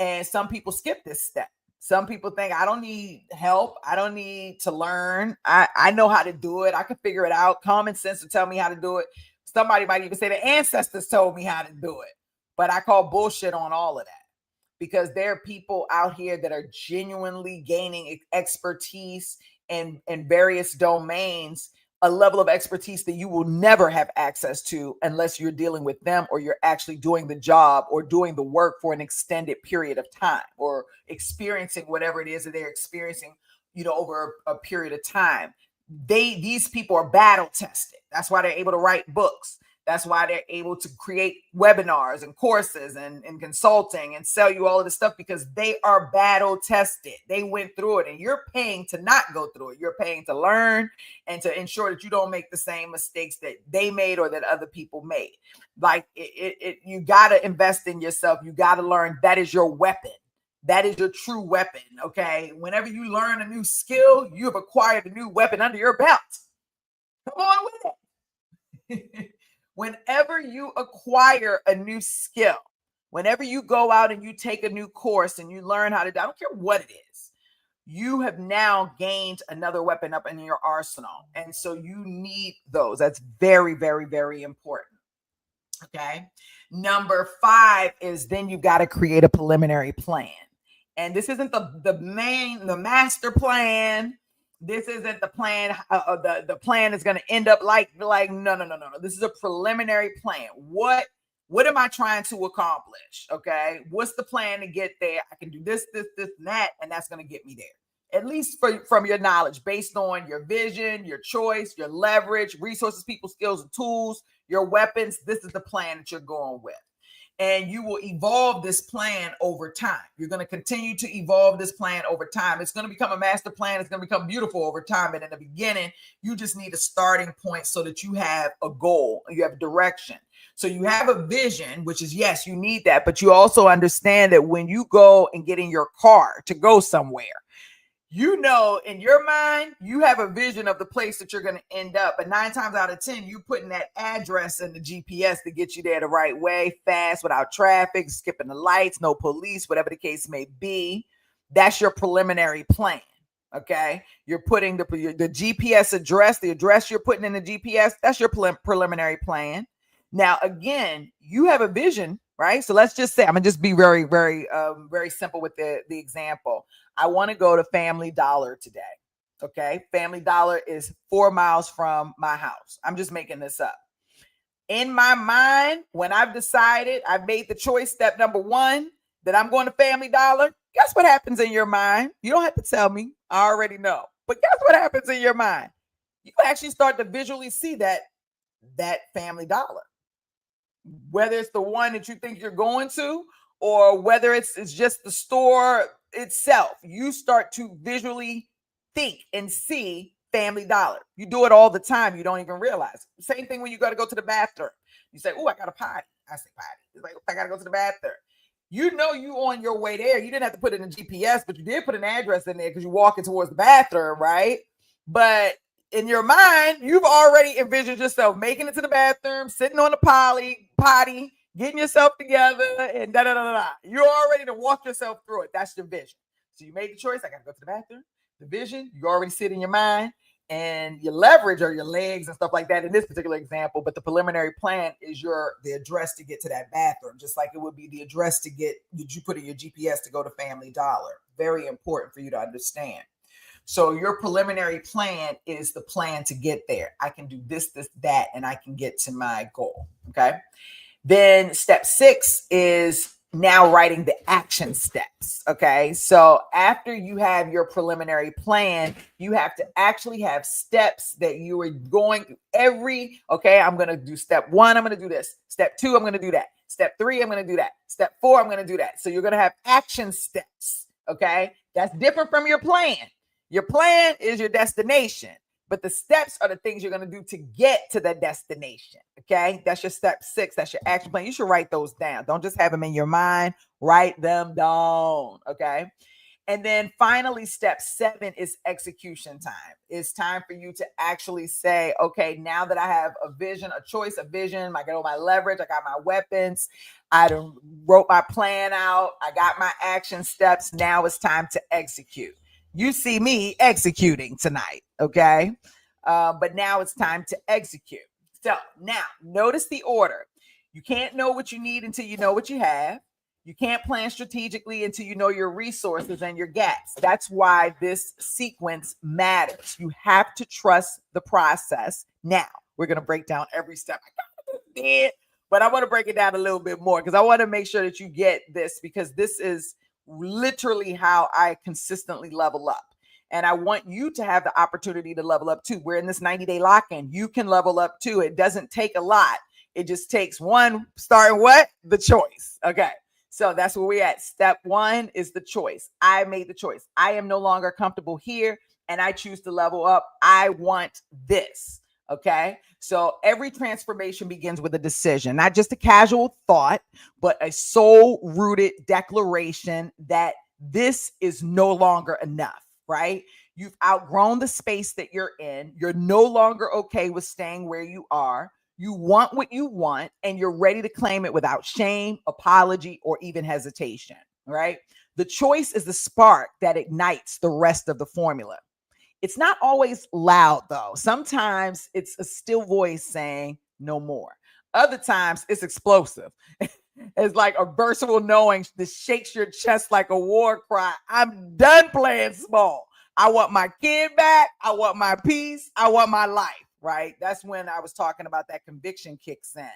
And some people skip this step. Some people think, I don't need help. I don't need to learn. I know how to do it. I can figure it out. Common sense will tell me how to do it. Somebody might even say the ancestors told me how to do it. But I call bullshit on all of that. Because there are people out here that are genuinely gaining expertise in various domains, a level of expertise that you will never have access to unless you're dealing with them or you're actually doing the job or doing the work for an extended period of time or experiencing whatever it is that they're experiencing, over a period of time. These people are battle tested. That's why they're able to write books. That's why they're able to create webinars and courses and consulting and sell you all of this stuff, because they are battle tested. They went through it, and you're paying to not go through it. You're paying to learn and to ensure that you don't make the same mistakes that they made or that other people made. Like you got to invest in yourself. You got to learn. That is your weapon. That is your true weapon. Okay. Whenever you learn a new skill, you have acquired a new weapon under your belt. Come on with it. Whenever you acquire a new skill, whenever you go out and you take a new course and you learn how to do, I don't care what it is, you have now gained another weapon up in your arsenal. And so you need those. That's very, very, very important. Okay. Number 5 is then you've got to create a preliminary plan. And this isn't the master plan. This isn't the plan. The plan is going to end up like no. This is a preliminary plan. What am I trying to accomplish? Okay. What's the plan to get there? I can do this, and that, and that's going to get me there. at least from your knowledge, based on your vision, your choice, your leverage, resources, people, skills, and tools, your weapons. This is the plan that you're going with. And you will evolve this plan over time. You're going to continue to evolve this plan over time. It's going to become a master plan. It's going to become beautiful over time. And in the beginning, you just need a starting point so that you have a goal, you have direction. So you have a vision, which is, yes, you need that. But you also understand that when you go and get in your car to go somewhere, you know, in your mind, you have a vision of the place that you're going to end up. But 9 times out of 10, you putting that address in the GPS to get you there the right way, fast, without traffic, skipping the lights, no police, whatever the case may be. That's your preliminary plan. Okay. You're putting the GPS address, the address you're putting in the GPS. That's your preliminary plan. Now, again, you have a vision, right? So let's just say, I'm going to just be very, very, very simple with the example. I want to go to Family Dollar today. Okay. Family Dollar is 4 miles from my house. I'm just making this up. In my mind, when I've decided, I've made the choice, step number 1, that I'm going to Family Dollar, guess what happens in your mind? You don't have to tell me. I already know. But guess what happens in your mind? You actually start to visually see that Family Dollar. Whether it's the one that you think you're going to, or whether it's just the store itself, you start to visually think and see Family Dollar. You do it all the time. You don't even realize. Same thing when you got to go to the bathroom. You say, oh, I got a potty. I say potty. It's like, I got to go to the bathroom. You know you on your way there. You didn't have to put it in GPS, but you did put an address in there because you're walking towards the bathroom, right? But in your mind, you've already envisioned yourself making it to the bathroom, sitting on the potty, getting yourself together, and da-da-da-da-da. You're already to walk yourself through it. That's your vision. So you made the choice. I got to go to the bathroom. The vision, you already sit in your mind, and your leverage are your legs and stuff like that in this particular example. But the preliminary plan is the address to get to that bathroom, just like it would be the address to get, did you put in your GPS to go to Family Dollar? Very important for you to understand. So your preliminary plan is the plan to get there. I can do this, that, and I can get to my goal. Okay. Then step 6 is now writing the action steps. Okay. So after you have your preliminary plan, you have to actually have steps that you are going okay, I'm going to do step 1. I'm going to do this. Step 2, I'm going to do that. Step 3, I'm going to do that. Step 4, I'm going to do that. So you're going to have action steps. Okay. That's different from your plan. Your plan is your destination, but the steps are the things you're going to do to get to the destination. Okay. That's your step 6. That's your action plan. You should write those down. Don't just have them in your mind. Write them down. Okay. And then finally, step 7 is execution time. It's time for you to actually say, okay, now that I have a vision, a choice, a vision, I got all my leverage, I got my weapons, I wrote my plan out, I got my action steps. Now it's time to execute. You see me executing tonight, okay? But now it's time to execute. So now notice the order. You can't know what you need until you know what you have. You can't plan strategically until you know your resources and your gaps. That's why this sequence matters. You have to trust the process. Now, we're going to break down every step. I kind of did, but I want to break it down a little bit more because I want to make sure that you get this, because this is literally how I consistently level up. And I want you to have the opportunity to level up too. We're in this 90-day lock-in. You can level up too. It doesn't take a lot. It just takes one, starting what? The choice. Okay. So that's where we're at. Step 1 is the choice. I made the choice. I am no longer comfortable here and I choose to level up. I want this. Okay. So every transformation begins with a decision, not just a casual thought, but a soul rooted declaration that this is no longer enough, right? You've outgrown the space that you're in. You're no longer okay with staying where you are. You want what you want, and you're ready to claim it without shame, apology, or even hesitation, right? The choice is the spark that ignites the rest of the formula. It's not always loud, though. Sometimes it's a still voice saying no more. Other times it's explosive. It's like a versatile knowing that shakes your chest like a war cry. I'm done playing small. I want my kid back. I want my peace. I want my life. Right? That's when I was talking about that conviction kicks in.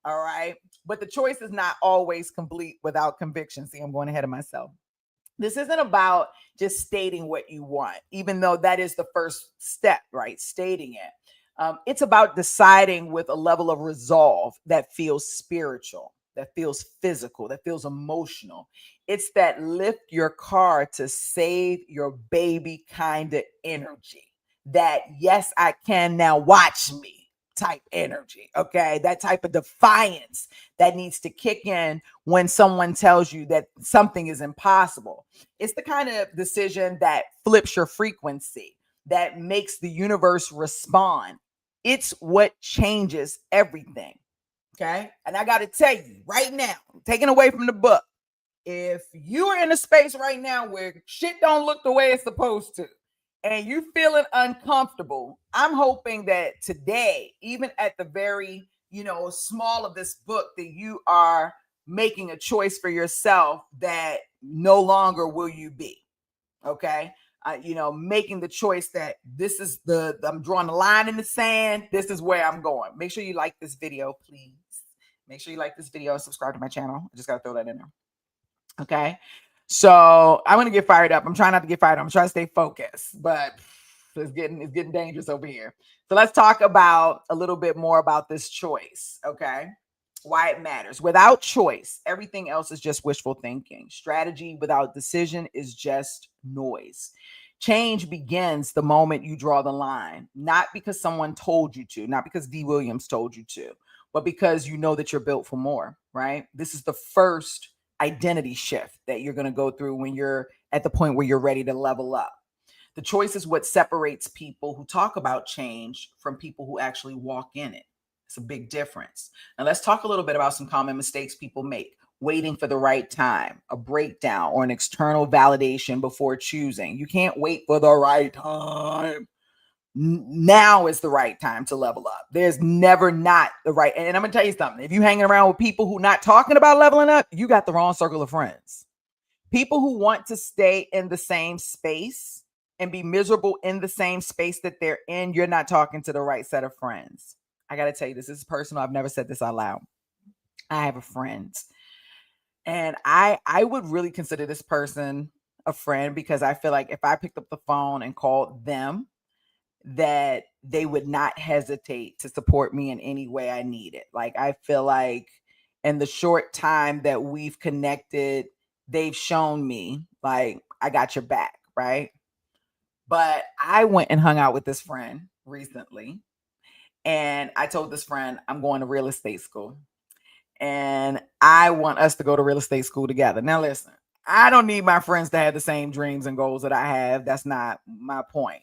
All right. But the choice is not always complete without conviction. See, I'm going ahead of myself. This isn't about just stating what you want, even though that is the first step, right? Stating it. It's about deciding with a level of resolve that feels spiritual, that feels physical, that feels emotional. It's that lift your car to save your baby kind of energy. That, yes, I can now, watch me type energy. Okay. That type of defiance that needs to kick in when someone tells you that something is impossible. It's the kind of decision that flips your frequency, that makes the universe respond. It's what changes everything. Okay. And I got to tell you right now, taken away from the book, if you are in a space right now where shit don't look the way it's supposed to, and you feeling uncomfortable, I'm hoping that today, even at the very, small of this book, that you are making a choice for yourself that no longer will you be. Okay. Making the choice that this is I'm drawing the line in the sand. This is where I'm going. Make sure you like this video, please. Make sure you like this video and subscribe to my channel. I just got to throw that in there. Okay. So I'm gonna get fired up. I'm trying not to get fired up. I'm trying to stay focused, but it's getting dangerous over here. So let's talk about a little bit more about this choice. Okay. Why it matters. Without choice, everything else is just wishful thinking. Strategy without decision is just noise. Change begins the moment you draw the line, not because someone told you to, not because D. Williams told you to, but because you know that you're built for more, right? This is the first identity shift that you're going to go through when you're at the point where you're ready to level up. The choice is what separates people who talk about change from people who actually walk in it. It's a big difference. Now, let's talk a little bit about some common mistakes people make. Waiting for the right time, a breakdown, or an external validation before choosing. You can't wait for the right time. Now is the right time to level up. There's never not the right. And I'm gonna tell you something. If you hanging around with people who not talking about leveling up, you got the wrong circle of friends. People who want to stay in the same space and be miserable in the same space that they're in, you're not talking to the right set of friends. I gotta tell you, this is personal. I've never said this out loud. I have a friend, and I would really consider this person a friend because I feel like if I picked up the phone and called them, that they would not hesitate to support me in any way I need it. Like, I feel like in the short time that we've connected, they've shown me like I got your back, right? But I went and hung out with this friend recently, and I told this friend I'm going to real estate school and I want us to go to real estate school together. Now listen, I don't need my friends to have the same dreams and goals that I have. That's not my point.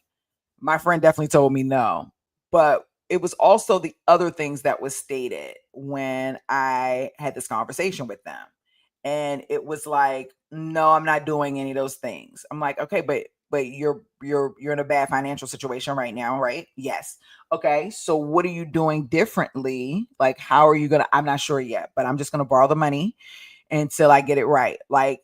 My friend definitely told me no, but it was also the other things that was stated when I had this conversation with them. And it was like, no, I'm not doing any of those things. I'm like, okay, but you're in a bad financial situation right now, right? Yes. Okay. So what are you doing differently? Like, how are you gonna? I'm not sure yet, but I'm just gonna borrow the money until I get it right. Like,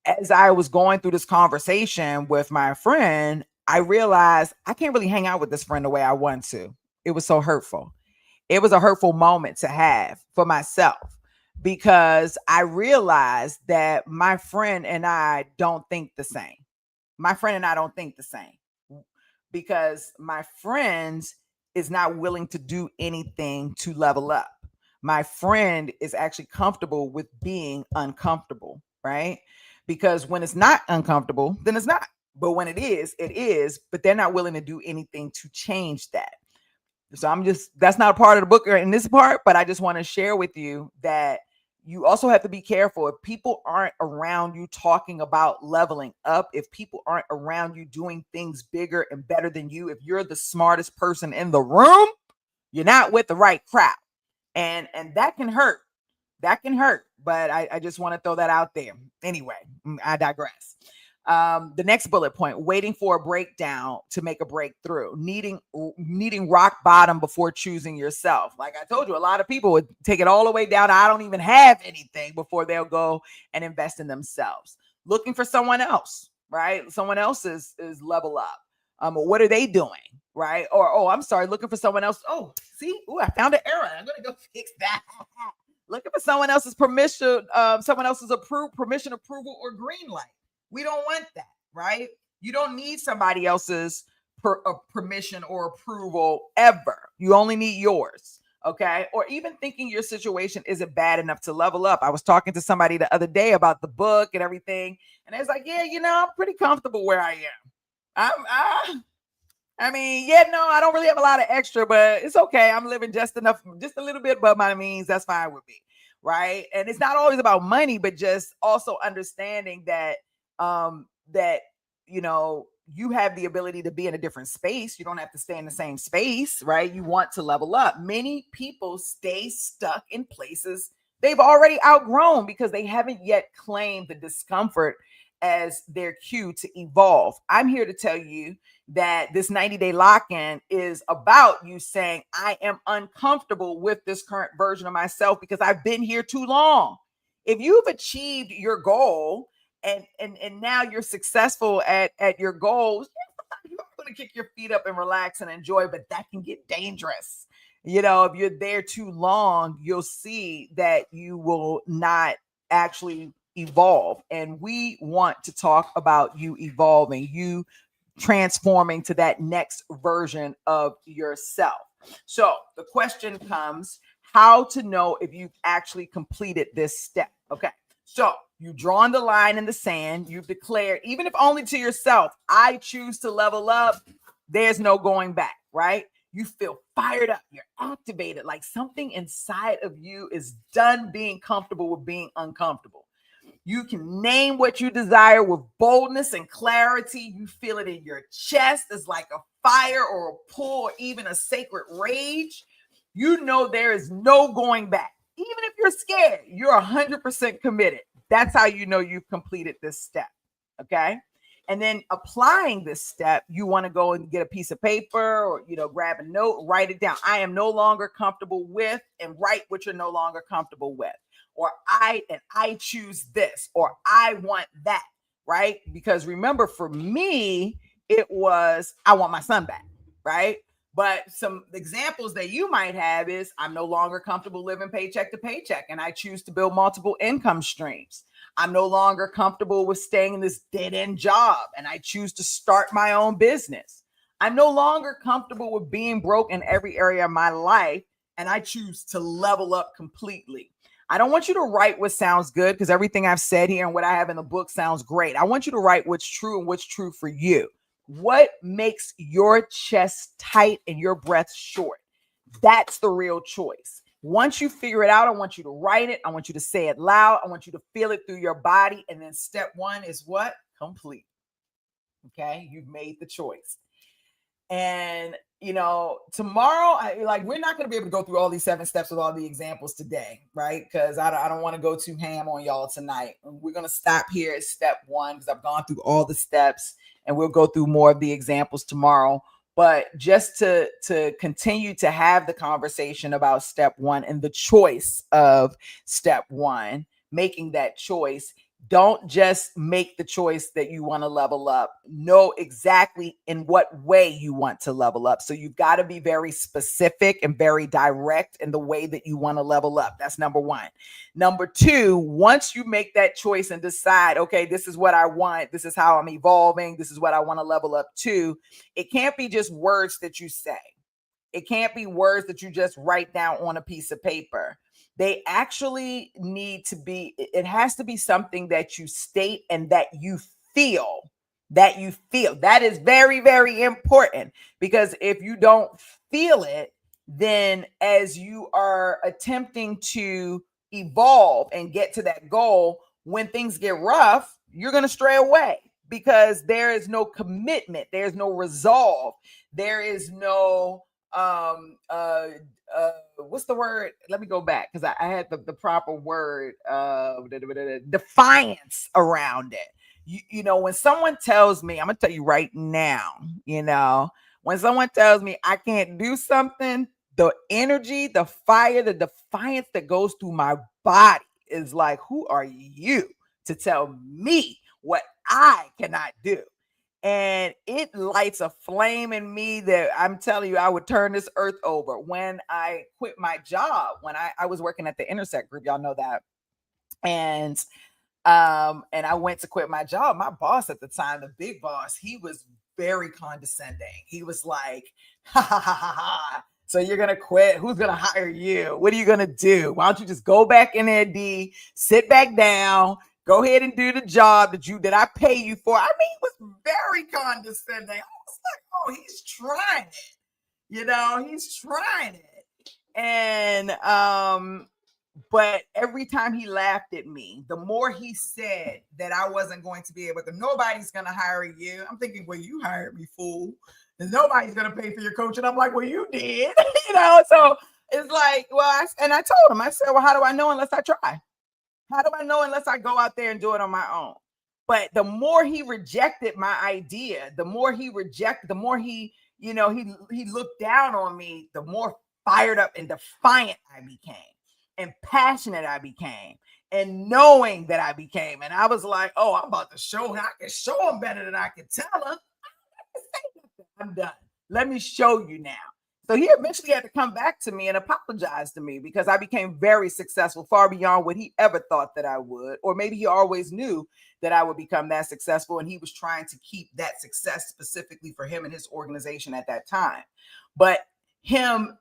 as I was going through this conversation with my friend, I realized I can't really hang out with this friend the way I want to. It was so hurtful. It was a hurtful moment to have for myself because I realized that my friend and I don't think the same. My friend and I don't think the same because my friend is not willing to do anything to level up. My friend is actually comfortable with being uncomfortable, right? Because when it's not uncomfortable, then it's not. But when it is, it is. But they're not willing to do anything to change that. So that's not a part of the book or in this part, but I just want to share with you that you also have to be careful. If people aren't around you talking about leveling up, if people aren't around you doing things bigger and better than you, if you're the smartest person in the room, you're not with the right crowd. And that can hurt. That can hurt. But I just want to throw that out there. Anyway, I digress. The next bullet point: waiting for a breakdown to make a breakthrough, needing rock bottom before choosing yourself. Like I told you, a lot of people would take it all the way down to I don't even have anything before they'll go and invest in themselves. Looking for someone else, right? Someone else is level up. What are they doing, right? Or, oh, I'm sorry, looking for someone else. Oh, see, I found an error. I'm gonna go fix that. looking for someone else's permission, approval, or green light. We don't want that, right? You don't need somebody else's permission or approval ever. You only need yours. Okay. Or even thinking your situation isn't bad enough to level up. I was talking to somebody the other day about the book and everything. And I was like, yeah, I'm pretty comfortable where I am. I mean, yeah, no, I don't really have a lot of extra, but it's okay. I'm living just enough, just a little bit above my means. That's fine with me. Right. And it's not always about money, but just also understanding that, that, you have the ability to be in a different space. You don't have to stay in the same space, right? You want to level up. Many people stay stuck in places they've already outgrown because they haven't yet claimed the discomfort as their cue to evolve. I'm here to tell you that this 90-day lock-in is about you saying, I am uncomfortable with this current version of myself because I've been here too long. If you've achieved your goal and now you're successful at your goals, you're going to kick your feet up and relax and enjoy, but that can get dangerous. If you're there too long, you'll see that you will not actually evolve. And we want to talk about you evolving, you transforming to that next version of yourself. So the question comes, how to know if you've actually completed this step. Okay. So you've drawn the line in the sand. You've declared, even if only to yourself, I choose to level up. There's no going back, right? You feel fired up. You're activated, like something inside of you is done being comfortable with being uncomfortable. You can name what you desire with boldness and clarity. You feel it in your chest. It's like a fire or a pull or even a sacred rage. You know there is no going back. Even if you're scared, you're 100% committed. That's how you know you've completed this step. Okay. And then applying this step, you want to go and get a piece of paper or, grab a note, write it down. I am no longer comfortable with, and write what you're no longer comfortable with. Or I choose this, or I want that, right? Because remember, for me, it was, I want my son back, right? But some examples that you might have is, I'm no longer comfortable living paycheck to paycheck, and I choose to build multiple income streams. I'm no longer comfortable with staying in this dead-end job, and I choose to start my own business. I'm no longer comfortable with being broke in every area of my life, and I choose to level up completely. I don't want you to write what sounds good, because everything I've said here and what I have in the book sounds great. I want you to write what's true and what's true for you. What makes your chest tight and your breath short? That's the real choice. Once you figure it out, I want you to write it. I want you to say it loud. I want you to feel it through your body. And then step one is what? Complete. Okay. You've made the choice. And, tomorrow, we're not going to be able to go through all these 7 steps with all the examples today, right? Because I don't want to go too ham on y'all tonight. We're going to stop here at step 1 because I've gone through all the steps, and we'll go through more of the examples tomorrow. But just to continue to have the conversation about step 1 and the choice of step 1, making that choice. Don't just make the choice that you want to level up. Know exactly in what way you want to level up. So you've got to be very specific and very direct in the way that you want to level up. That's number 1. Number 2, once you make that choice and decide, okay, this is what I want, this is how I'm evolving, this is what I want to level up to, it can't be just words that you say. It can't be words that you just write down on a piece of paper. They actually need to be, it has to be something that you state and that you feel. That is very, very important, because if you don't feel it, then as you are attempting to evolve and get to that goal, when things get rough, you're going to stray away because there is no commitment. There's no resolve. There is no, what's the word? Let me go back, because I had the proper word, defiance around it. When someone tells me, I'm gonna tell you right now, when someone tells me I can't do something, the energy, the fire, the defiance that goes through my body is like, who are you to tell me what I cannot do? And it lights a flame in me that I'm telling you, I would turn this earth over. When I quit my job, when I was working at the Intersect Group, y'all know that. And I went to quit my job. My boss at the time, the big boss, he was very condescending. He was like, ha ha ha ha ha. So you're gonna quit? Who's gonna hire you? What are you gonna do? Why don't you just go back in there, D, sit back down, go ahead and do the job that I pay you for? I mean, it was very condescending. I was like, oh, he's trying it. He's trying it. And but every time he laughed at me, the more he said that I wasn't going to be able to, nobody's going to hire you. I'm thinking, well, you hired me, fool. And nobody's going to pay for your coach. And I'm like, well, you did. So it's like, well, and I told him, I said, well, how do I know unless I try? How do I know unless I go out there and do it on my own? But the more he rejected my idea, the more he looked down on me, the more fired up and defiant I became. And passionate I became, and knowing that I became. And I was like, oh, I'm about to show him. I can show him better than I can tell him. I'm done. Let me show you now. So he eventually had to come back to me and apologize to me because I became very successful, far beyond what he ever thought that I would. Or maybe he always knew that I would become that successful, and he was trying to keep that success specifically for him and his organization at that time. But him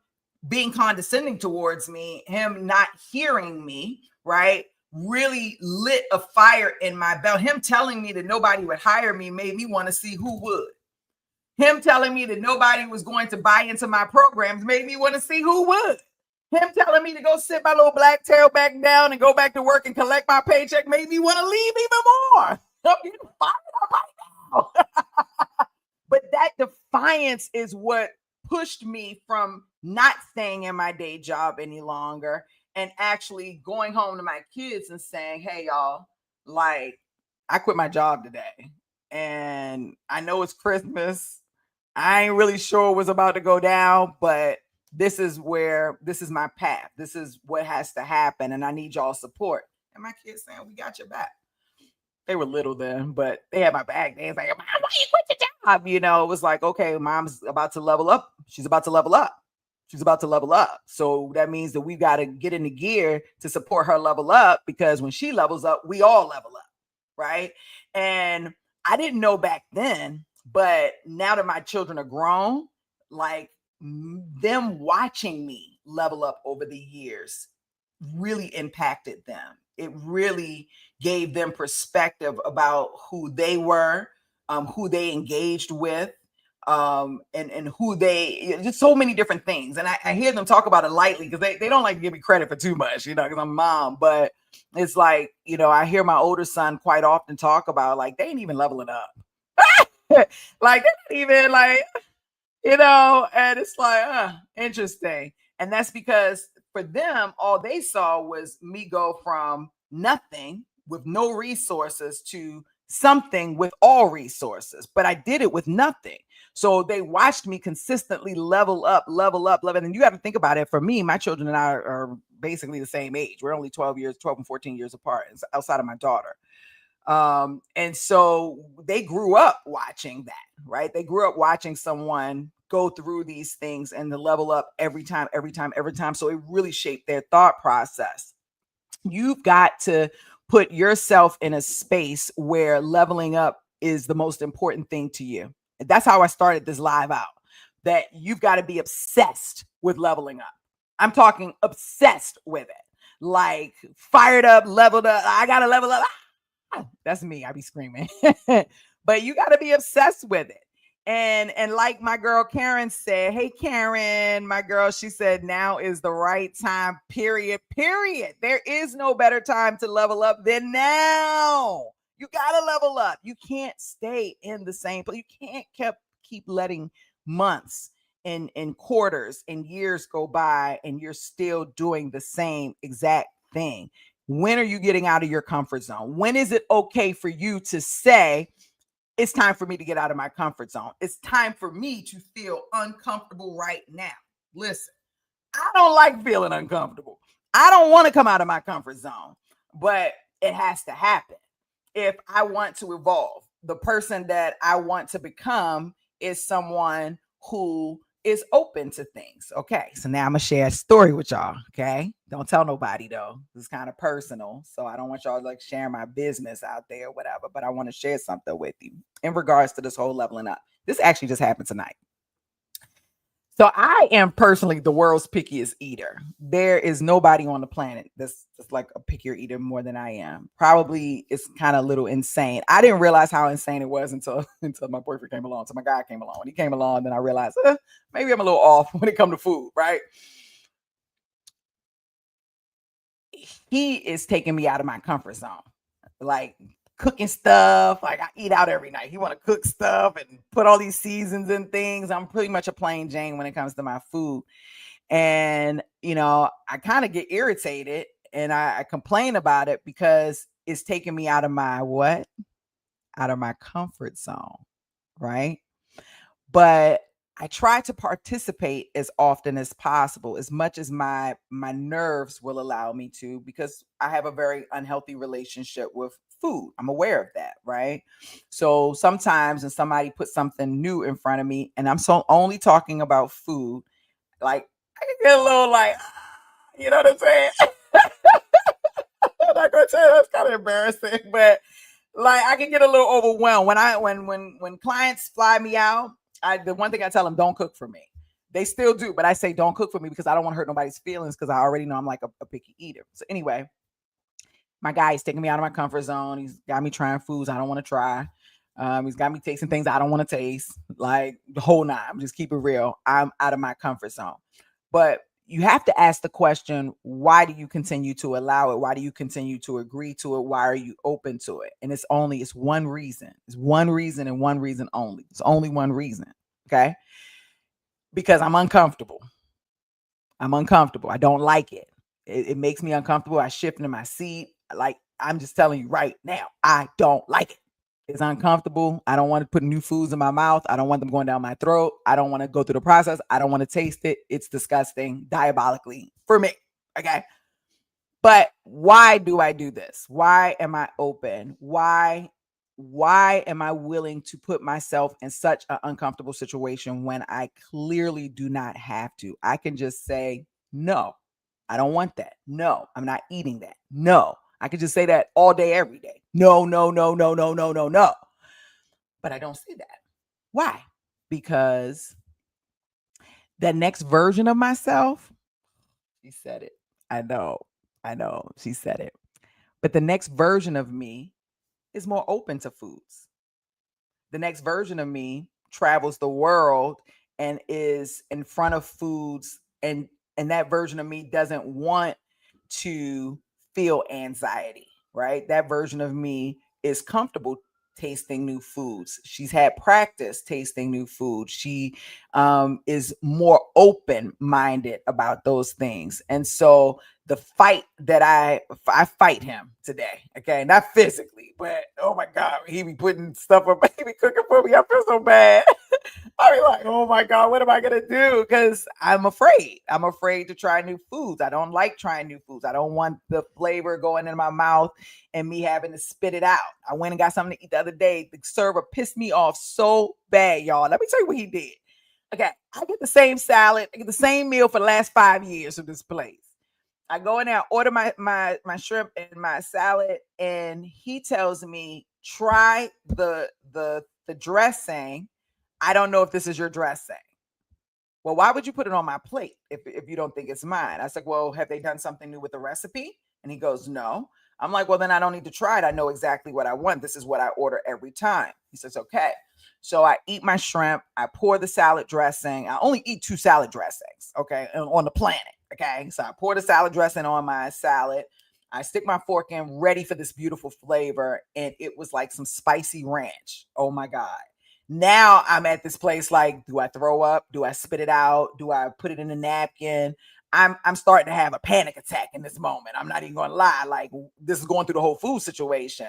being condescending towards me, him not hearing me, right, really lit a fire in my belly. Him telling me that nobody would hire me made me want to see who would. Him telling me that nobody was going to buy into my programs made me want to see who would. Him telling me to go sit my little black tail back down and go back to work and collect my paycheck made me want to leave even more. I'm getting fired up right now. But that defiance is what pushed me from not staying in my day job any longer and actually going home to my kids and saying, hey, y'all, like, I quit my job today. And I know it's Christmas. I ain't really sure what's about to go down, but this is my path. This is what has to happen. And I need y'all support. And my kids saying, we got your back. They were little then, but they had my back. They was like, Mom, why you quit your job? It was like, okay, Mom's about to level up. She's about to level up. She's about to level up. So that means that we've got to get into gear to support her level up, because when she levels up, we all level up, right? And I didn't know back then, but now that my children are grown, like them watching me level up over the years really impacted them. It really gave them perspective about who they were, who they engaged with, and who just so many different things. And I hear them talk about it lightly because they don't like to give me credit for too much, because I'm a mom. But it's like, I hear my older son quite often talk about, like, they ain't even leveling up. Like, they're not even like, and it's like, interesting. And that's because for them, all they saw was me go from nothing with no resources to something with all resources. But I did it with nothing. So they watched me consistently level up. And you have to think about it. For me, my children and I are basically the same age. We're only 12 and 14 years apart, outside of my daughter. And so they grew up watching that, right? They grew up watching someone go through these things and to level up every time. So it really shaped their thought process. You've got to put yourself in a space where leveling up is the most important thing to you. And that's how I started this live out, that you've got to be obsessed with leveling up. I'm talking obsessed with it, like fired up, leveled up. I got to level up. That's me. I be screaming. But you got to be obsessed with it. And like my girl Karen said, hey, Karen, my girl, she said, now is the right time, period. There is no better time to level up than now. You got to level up. You can't stay in the same place. You can't keep letting months and quarters and years go by and you're still doing the same exact thing. When are you getting out of your comfort zone? When is it okay for you to say, it's time for me to get out of my comfort zone? It's time for me to feel uncomfortable right now. Listen, I don't like feeling uncomfortable. I don't want to come out of my comfort zone, but it has to happen if I want to evolve. the person that I want to become is someone who is open to things. Okay. So now I'm gonna share a story with y'all. Okay. Don't tell nobody though. This is kind of personal. So I don't want y'all like sharing my business out there or whatever, but I want to share something with you in regards to this whole leveling up. This actually just happened tonight. So I am personally the world's pickiest eater. There is nobody on the planet that's like a pickier eater more than I am. Probably it's kind of a little insane. I didn't realize how insane it was until my boyfriend came along. So my guy came along. When he came along, then I realized maybe I'm a little off when it comes to food, right? He is taking me out of my comfort zone. Like cooking stuff. Like I eat out every night. He want to cook stuff and put all these seasons and things. I'm pretty much a plain Jane when it comes to my food. And, I kind of get irritated and I complain about it because it's taking me out of my what? Out of my comfort zone. Right. But I try to participate as often as possible, as much as my nerves will allow me to, because I have a very unhealthy relationship with food. I'm aware of that, right? So sometimes when somebody puts something new in front of me, and I'm so only talking about food, like I can get a little like, you know what I'm saying? I'm not gonna tell you that's kind of embarrassing, but like I can get a little overwhelmed when clients fly me out. The one thing I tell them, don't cook for me. They still do, but I say don't cook for me because I don't want to hurt nobody's feelings because I already know I'm like a picky eater. So anyway, my guy is taking me out of my comfort zone. He's got me trying foods I don't want to try. He's got me tasting things I don't want to taste. Like the whole nine. Just keep it real. I'm out of my comfort zone. But you have to ask the question, why do you continue to allow it? Why do you continue to agree to it? Why are you open to it? And it's one reason. It's one reason and one reason only. It's only one reason. Okay. Because I'm uncomfortable. I'm uncomfortable. I don't like it. It makes me uncomfortable. I shift in my seat. Like I'm just telling you right now, I don't like it. It's uncomfortable. I don't want to put new foods in my mouth. I don't want them going down my throat. I don't want to go through the process. I don't want to taste it. It's disgusting, diabolically for me. Okay. But why do I do this? Why am I open? Why am I willing to put myself in such an uncomfortable situation when I clearly do not have to? I can just say, no, I don't want that. No, I'm not eating that. No, I could just say that all day, every day. No, no, no, no, no, no, no, no. But I don't say that. Why? Because the next version of myself, she said it. I know. She said it. But the next version of me is more open to foods. The next version of me travels the world and is in front of foods, and that version of me doesn't want to feel anxiety, right? That version of me is comfortable tasting new foods. She's had practice tasting new foods. She is more open-minded about those things. And so the fight that I fight him today, okay, not physically, but oh my God, he be putting stuff up, he be cooking for me. I feel so bad. I be like, oh my God, what am I gonna do? Because I'm afraid. I'm afraid to try new foods. I don't like trying new foods. I don't want the flavor going in my mouth and me having to spit it out. I went and got something to eat the other day. The server pissed me off so bad, y'all. Let me tell you what he did. Okay, I get the same salad, I get the same meal for the last 5 years of this place. I go in there, order my shrimp and my salad, and he tells me, try the dressing. I don't know if this is your dressing. Well, why would you put it on my plate if you don't think it's mine? I said, well, have they done something new with the recipe? And he goes, no. I'm like, well, then I don't need to try it. I know exactly what I want. This is what I order every time. He says, okay. So I eat my shrimp. I pour the salad dressing. I only eat 2 salad dressings, okay, on the planet, okay? So I pour the salad dressing on my salad. I stick my fork in, ready for this beautiful flavor, and it was like some spicy ranch. Oh, my God. Now I'm at this place like, do I throw up? Do I spit it out? Do I put it in a napkin? I'm starting to have a panic attack in this moment. I'm not even going to lie. Like this is going through the whole food situation.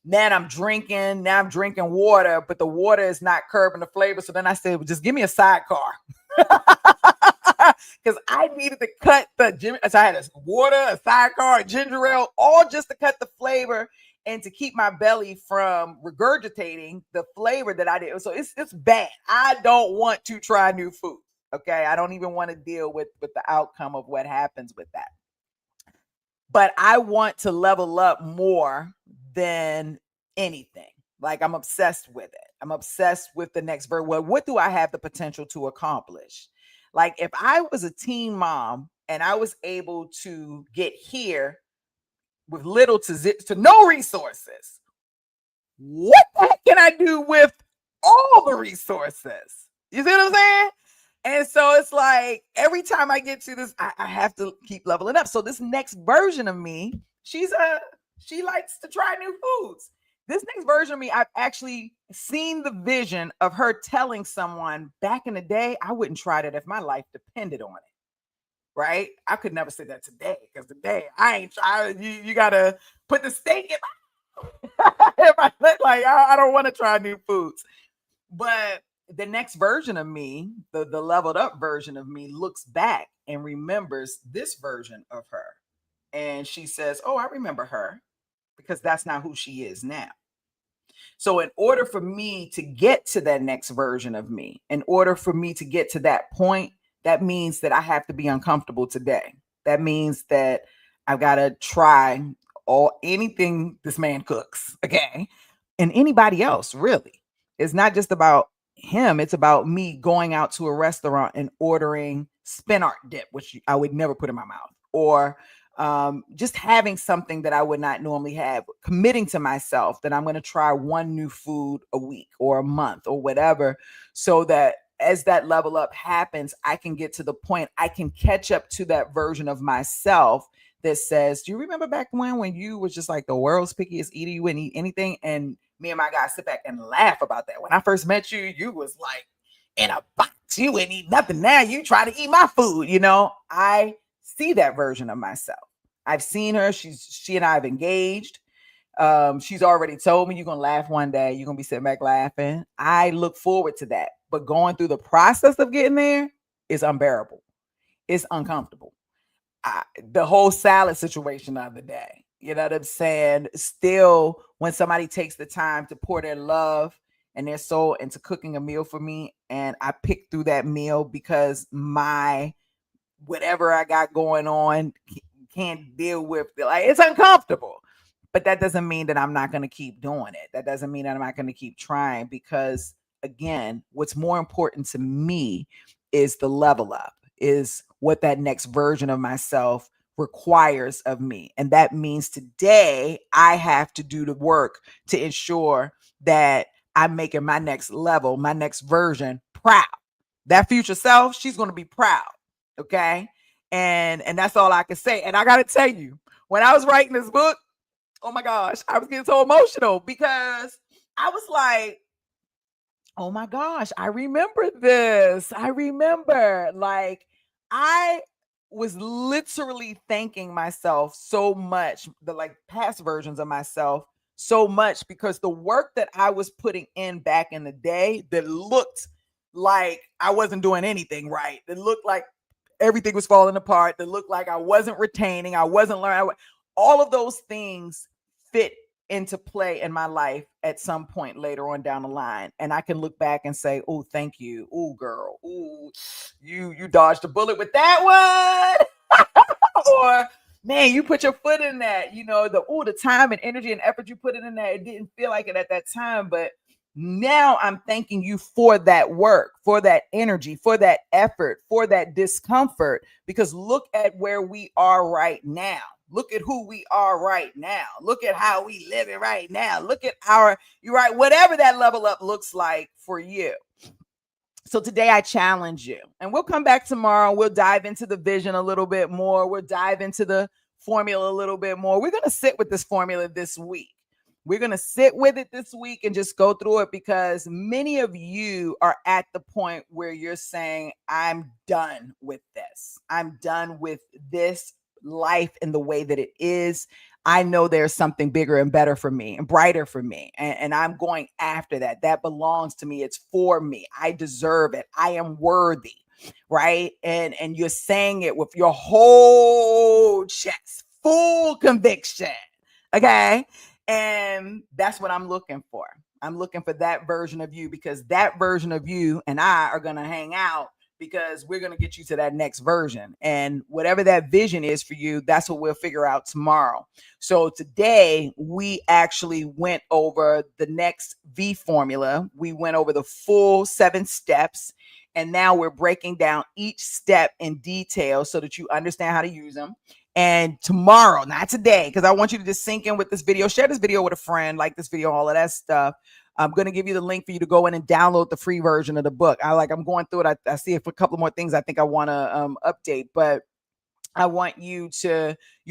Now I'm drinking water, but the water is not curbing the flavor. So then I said, well, just give me a sidecar. Because I needed to cut so I had a water, a sidecar, a ginger ale, all just to cut the flavor and to keep my belly from regurgitating the flavor that I did. So it's bad. I don't want to try new food. Okay. I don't even want to deal with the outcome of what happens with that. But I want to level up more than anything. Like I'm obsessed with it. I'm obsessed with the next verse. Well, what do I have the potential to accomplish? Like if I was a teen mom and I was able to get here with little to no resources, what the heck can I do with all the resources? You see what I'm saying? And so it's like every time I get to this, I have to keep leveling up. So this next version of me, she likes to try new foods. This next version of me, I've actually seen the vision of her telling someone back in the day, I wouldn't try that if my life depended on it. Right? I could never say that today because today I ain't trying. You gotta put the steak in my if I look like I don't want to try new foods. But the next version of me, the leveled up version of me, looks back and remembers this version of her. And she says, oh, I remember her because that's not who she is now. So, in order for me to get to that next version of me, in order for me to get to that point, that means that I have to be uncomfortable today. That means that I've got to try anything this man cooks, okay? And anybody else, really. It's not just about him, it's about me going out to a restaurant and ordering spin art dip, which I would never put in my mouth, or just having something that I would not normally have, committing to myself that I'm going to try one new food a week or a month or whatever, so that as that level up happens, I can get to the point, I can catch up to that version of myself that says, do you remember back when you was just like the world's pickiest eater, you wouldn't eat anything? And me and my guys sit back and laugh about that. When I first met you, you was like in a box, you wouldn't eat nothing. Now you try to eat my food. I see that version of myself. I've seen her. She and I have engaged. She's already told me you're gonna laugh one day. You're gonna be sitting back laughing. I look forward to that. But going through the process of getting there is unbearable. It's uncomfortable. The whole salad situation the other day, you know what I'm saying? Still, when somebody takes the time to pour their love and their soul into cooking a meal for me, and I pick through that meal because my whatever I got going on can't deal with it. Like, it's uncomfortable. But that doesn't mean that I'm not going to keep doing it. That doesn't mean that I'm not going to keep trying, because again, what's more important to me is the level up, is what that next version of myself requires of me. And that means today I have to do the work to ensure that I'm making my next level, my next version proud. That future self, she's going to be proud. Okay. And that's all I can say. And I got to tell you, when I was writing this book, oh my gosh, I was getting so emotional because I was like, oh my gosh, I remember this. I remember, like, I was literally thanking myself so much, the like past versions of myself so much, because the work that I was putting in back in the day that looked like I wasn't doing anything right, that looked like everything was falling apart, that looked like I wasn't retaining, I wasn't learning, all of those things fit into play in my life at some point later on down the line. And I can look back and say, oh, thank you. Oh, girl. Oh, you dodged a bullet with that one. Or, man, you put your foot in that. The time and energy and effort you put in there. It didn't feel like it at that time, but now I'm thanking you for that work, for that energy, for that effort, for that discomfort, because look at where we are right now. Look at who we are right now. Look at how we live it right now. Look at whatever that level up looks like for you. So today I challenge you, and we'll come back tomorrow. We'll dive into the vision a little bit more. We'll dive into the formula a little bit more. We're going to sit with this formula this week. We're going to sit with it this week and just go through it, because many of you are at the point where you're saying, I'm done with this. I'm done with this life in the way that it is. I know there's something bigger and better for me and brighter for me. And I'm going after that. That belongs to me. It's for me. I deserve it. I am worthy. Right. And you're saying it with your whole chest, full conviction. Okay. And that's what I'm looking for. I'm looking for that version of you, because that version of you and I are going to hang out, because we're going to get you to that next version. And whatever that vision is for you, that's what we'll figure out tomorrow. So today we actually went over the next V formula. We went over the full 7 steps. And now we're breaking down each step in detail so that you understand how to use them. And tomorrow, not today, because I want you to just sink in with this video, share this video with a friend, like this video, all of that stuff. I'm going to give you the link for you to go in and download the free version of the book. I'm going through it. I see a couple more things I think I want to update, but I want you'll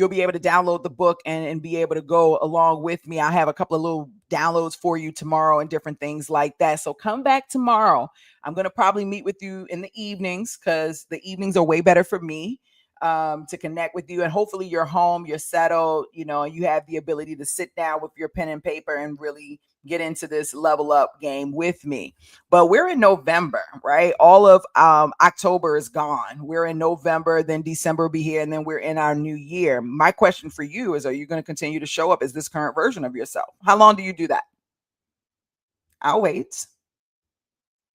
be able to download the book and be able to go along with me. I have a couple of little downloads for you tomorrow and different things like that. So come back tomorrow. I'm going to probably meet with you in the evenings, because the evenings are way better for me to connect with you. And hopefully you're home, you're settled, you have the ability to sit down with your pen and paper and really get into this level up game with me. But we're in November, right? All of October is gone. We're in November, then December will be here, and then we're in our new year. My question for you is, are you going to continue to show up as this current version of yourself? How long do you do that? I'll wait.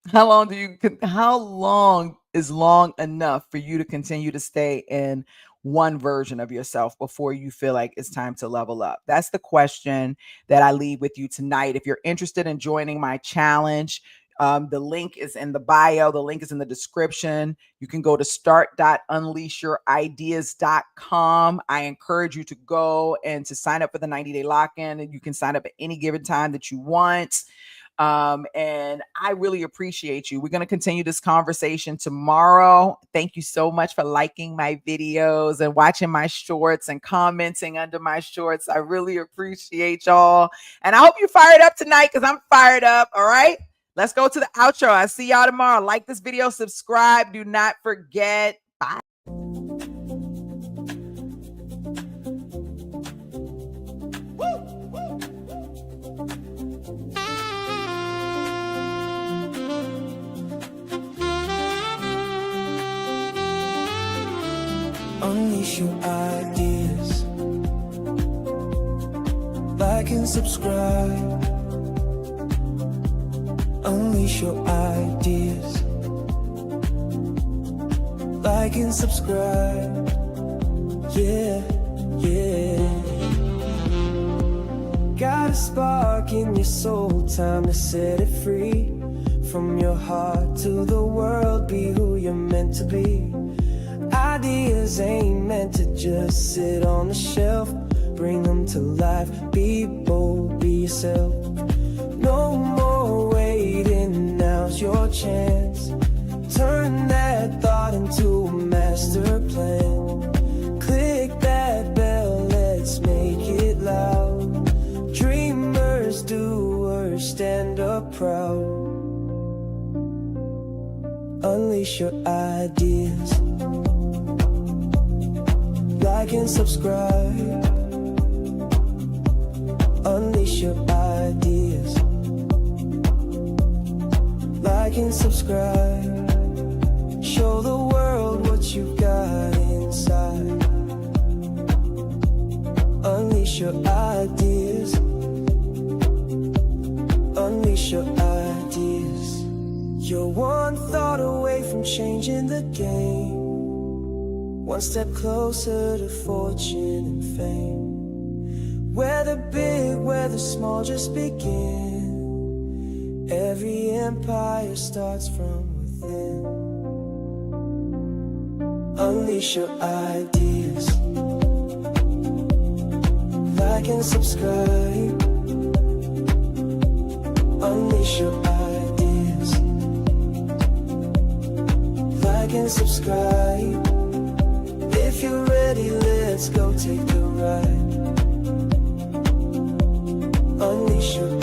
How long is long enough for you to continue to stay in one version of yourself before you feel like it's time to level up? That's the question that I leave with you tonight. If you're interested in joining my challenge, the link is in the bio. The link is in the description. You can go to start.unleashyourideas.com. I encourage you to go and to sign up for the 90-day lock-in, and you can sign up at any given time that you want. And I really appreciate you. We're going to continue this conversation tomorrow. Thank you so much for liking my videos and watching my shorts and commenting under my shorts. I really appreciate y'all. And I hope you're fired up tonight, because I'm fired up. All right, let's go to the outro. I'll see y'all tomorrow. Like this video, subscribe. Do not forget. Bye.
Unleash your ideas. Like and subscribe. Unleash your ideas. Like and subscribe. Yeah, yeah. Got a spark in your soul, time to set it free. From your heart to the world, be who you're meant to be. Ideas ain't meant to just sit on the shelf. Bring them to life, be bold, be yourself. No more waiting, now's your chance. Turn that thought into a master plan. Click that bell, let's make it loud. Dreamers, doers, stand up proud. Unleash your ideas. Like and subscribe. Unleash your ideas. Like and subscribe. Show the world what you've got inside. Unleash your ideas. Unleash your ideas. You're one thought away from changing the game. One step closer to fortune and fame. Whether big, whether small, just begin. Every empire starts from within. Unleash your ideas. Like and subscribe. Unleash your ideas. Like and subscribe. If you're ready, let's go take a ride. Unleash your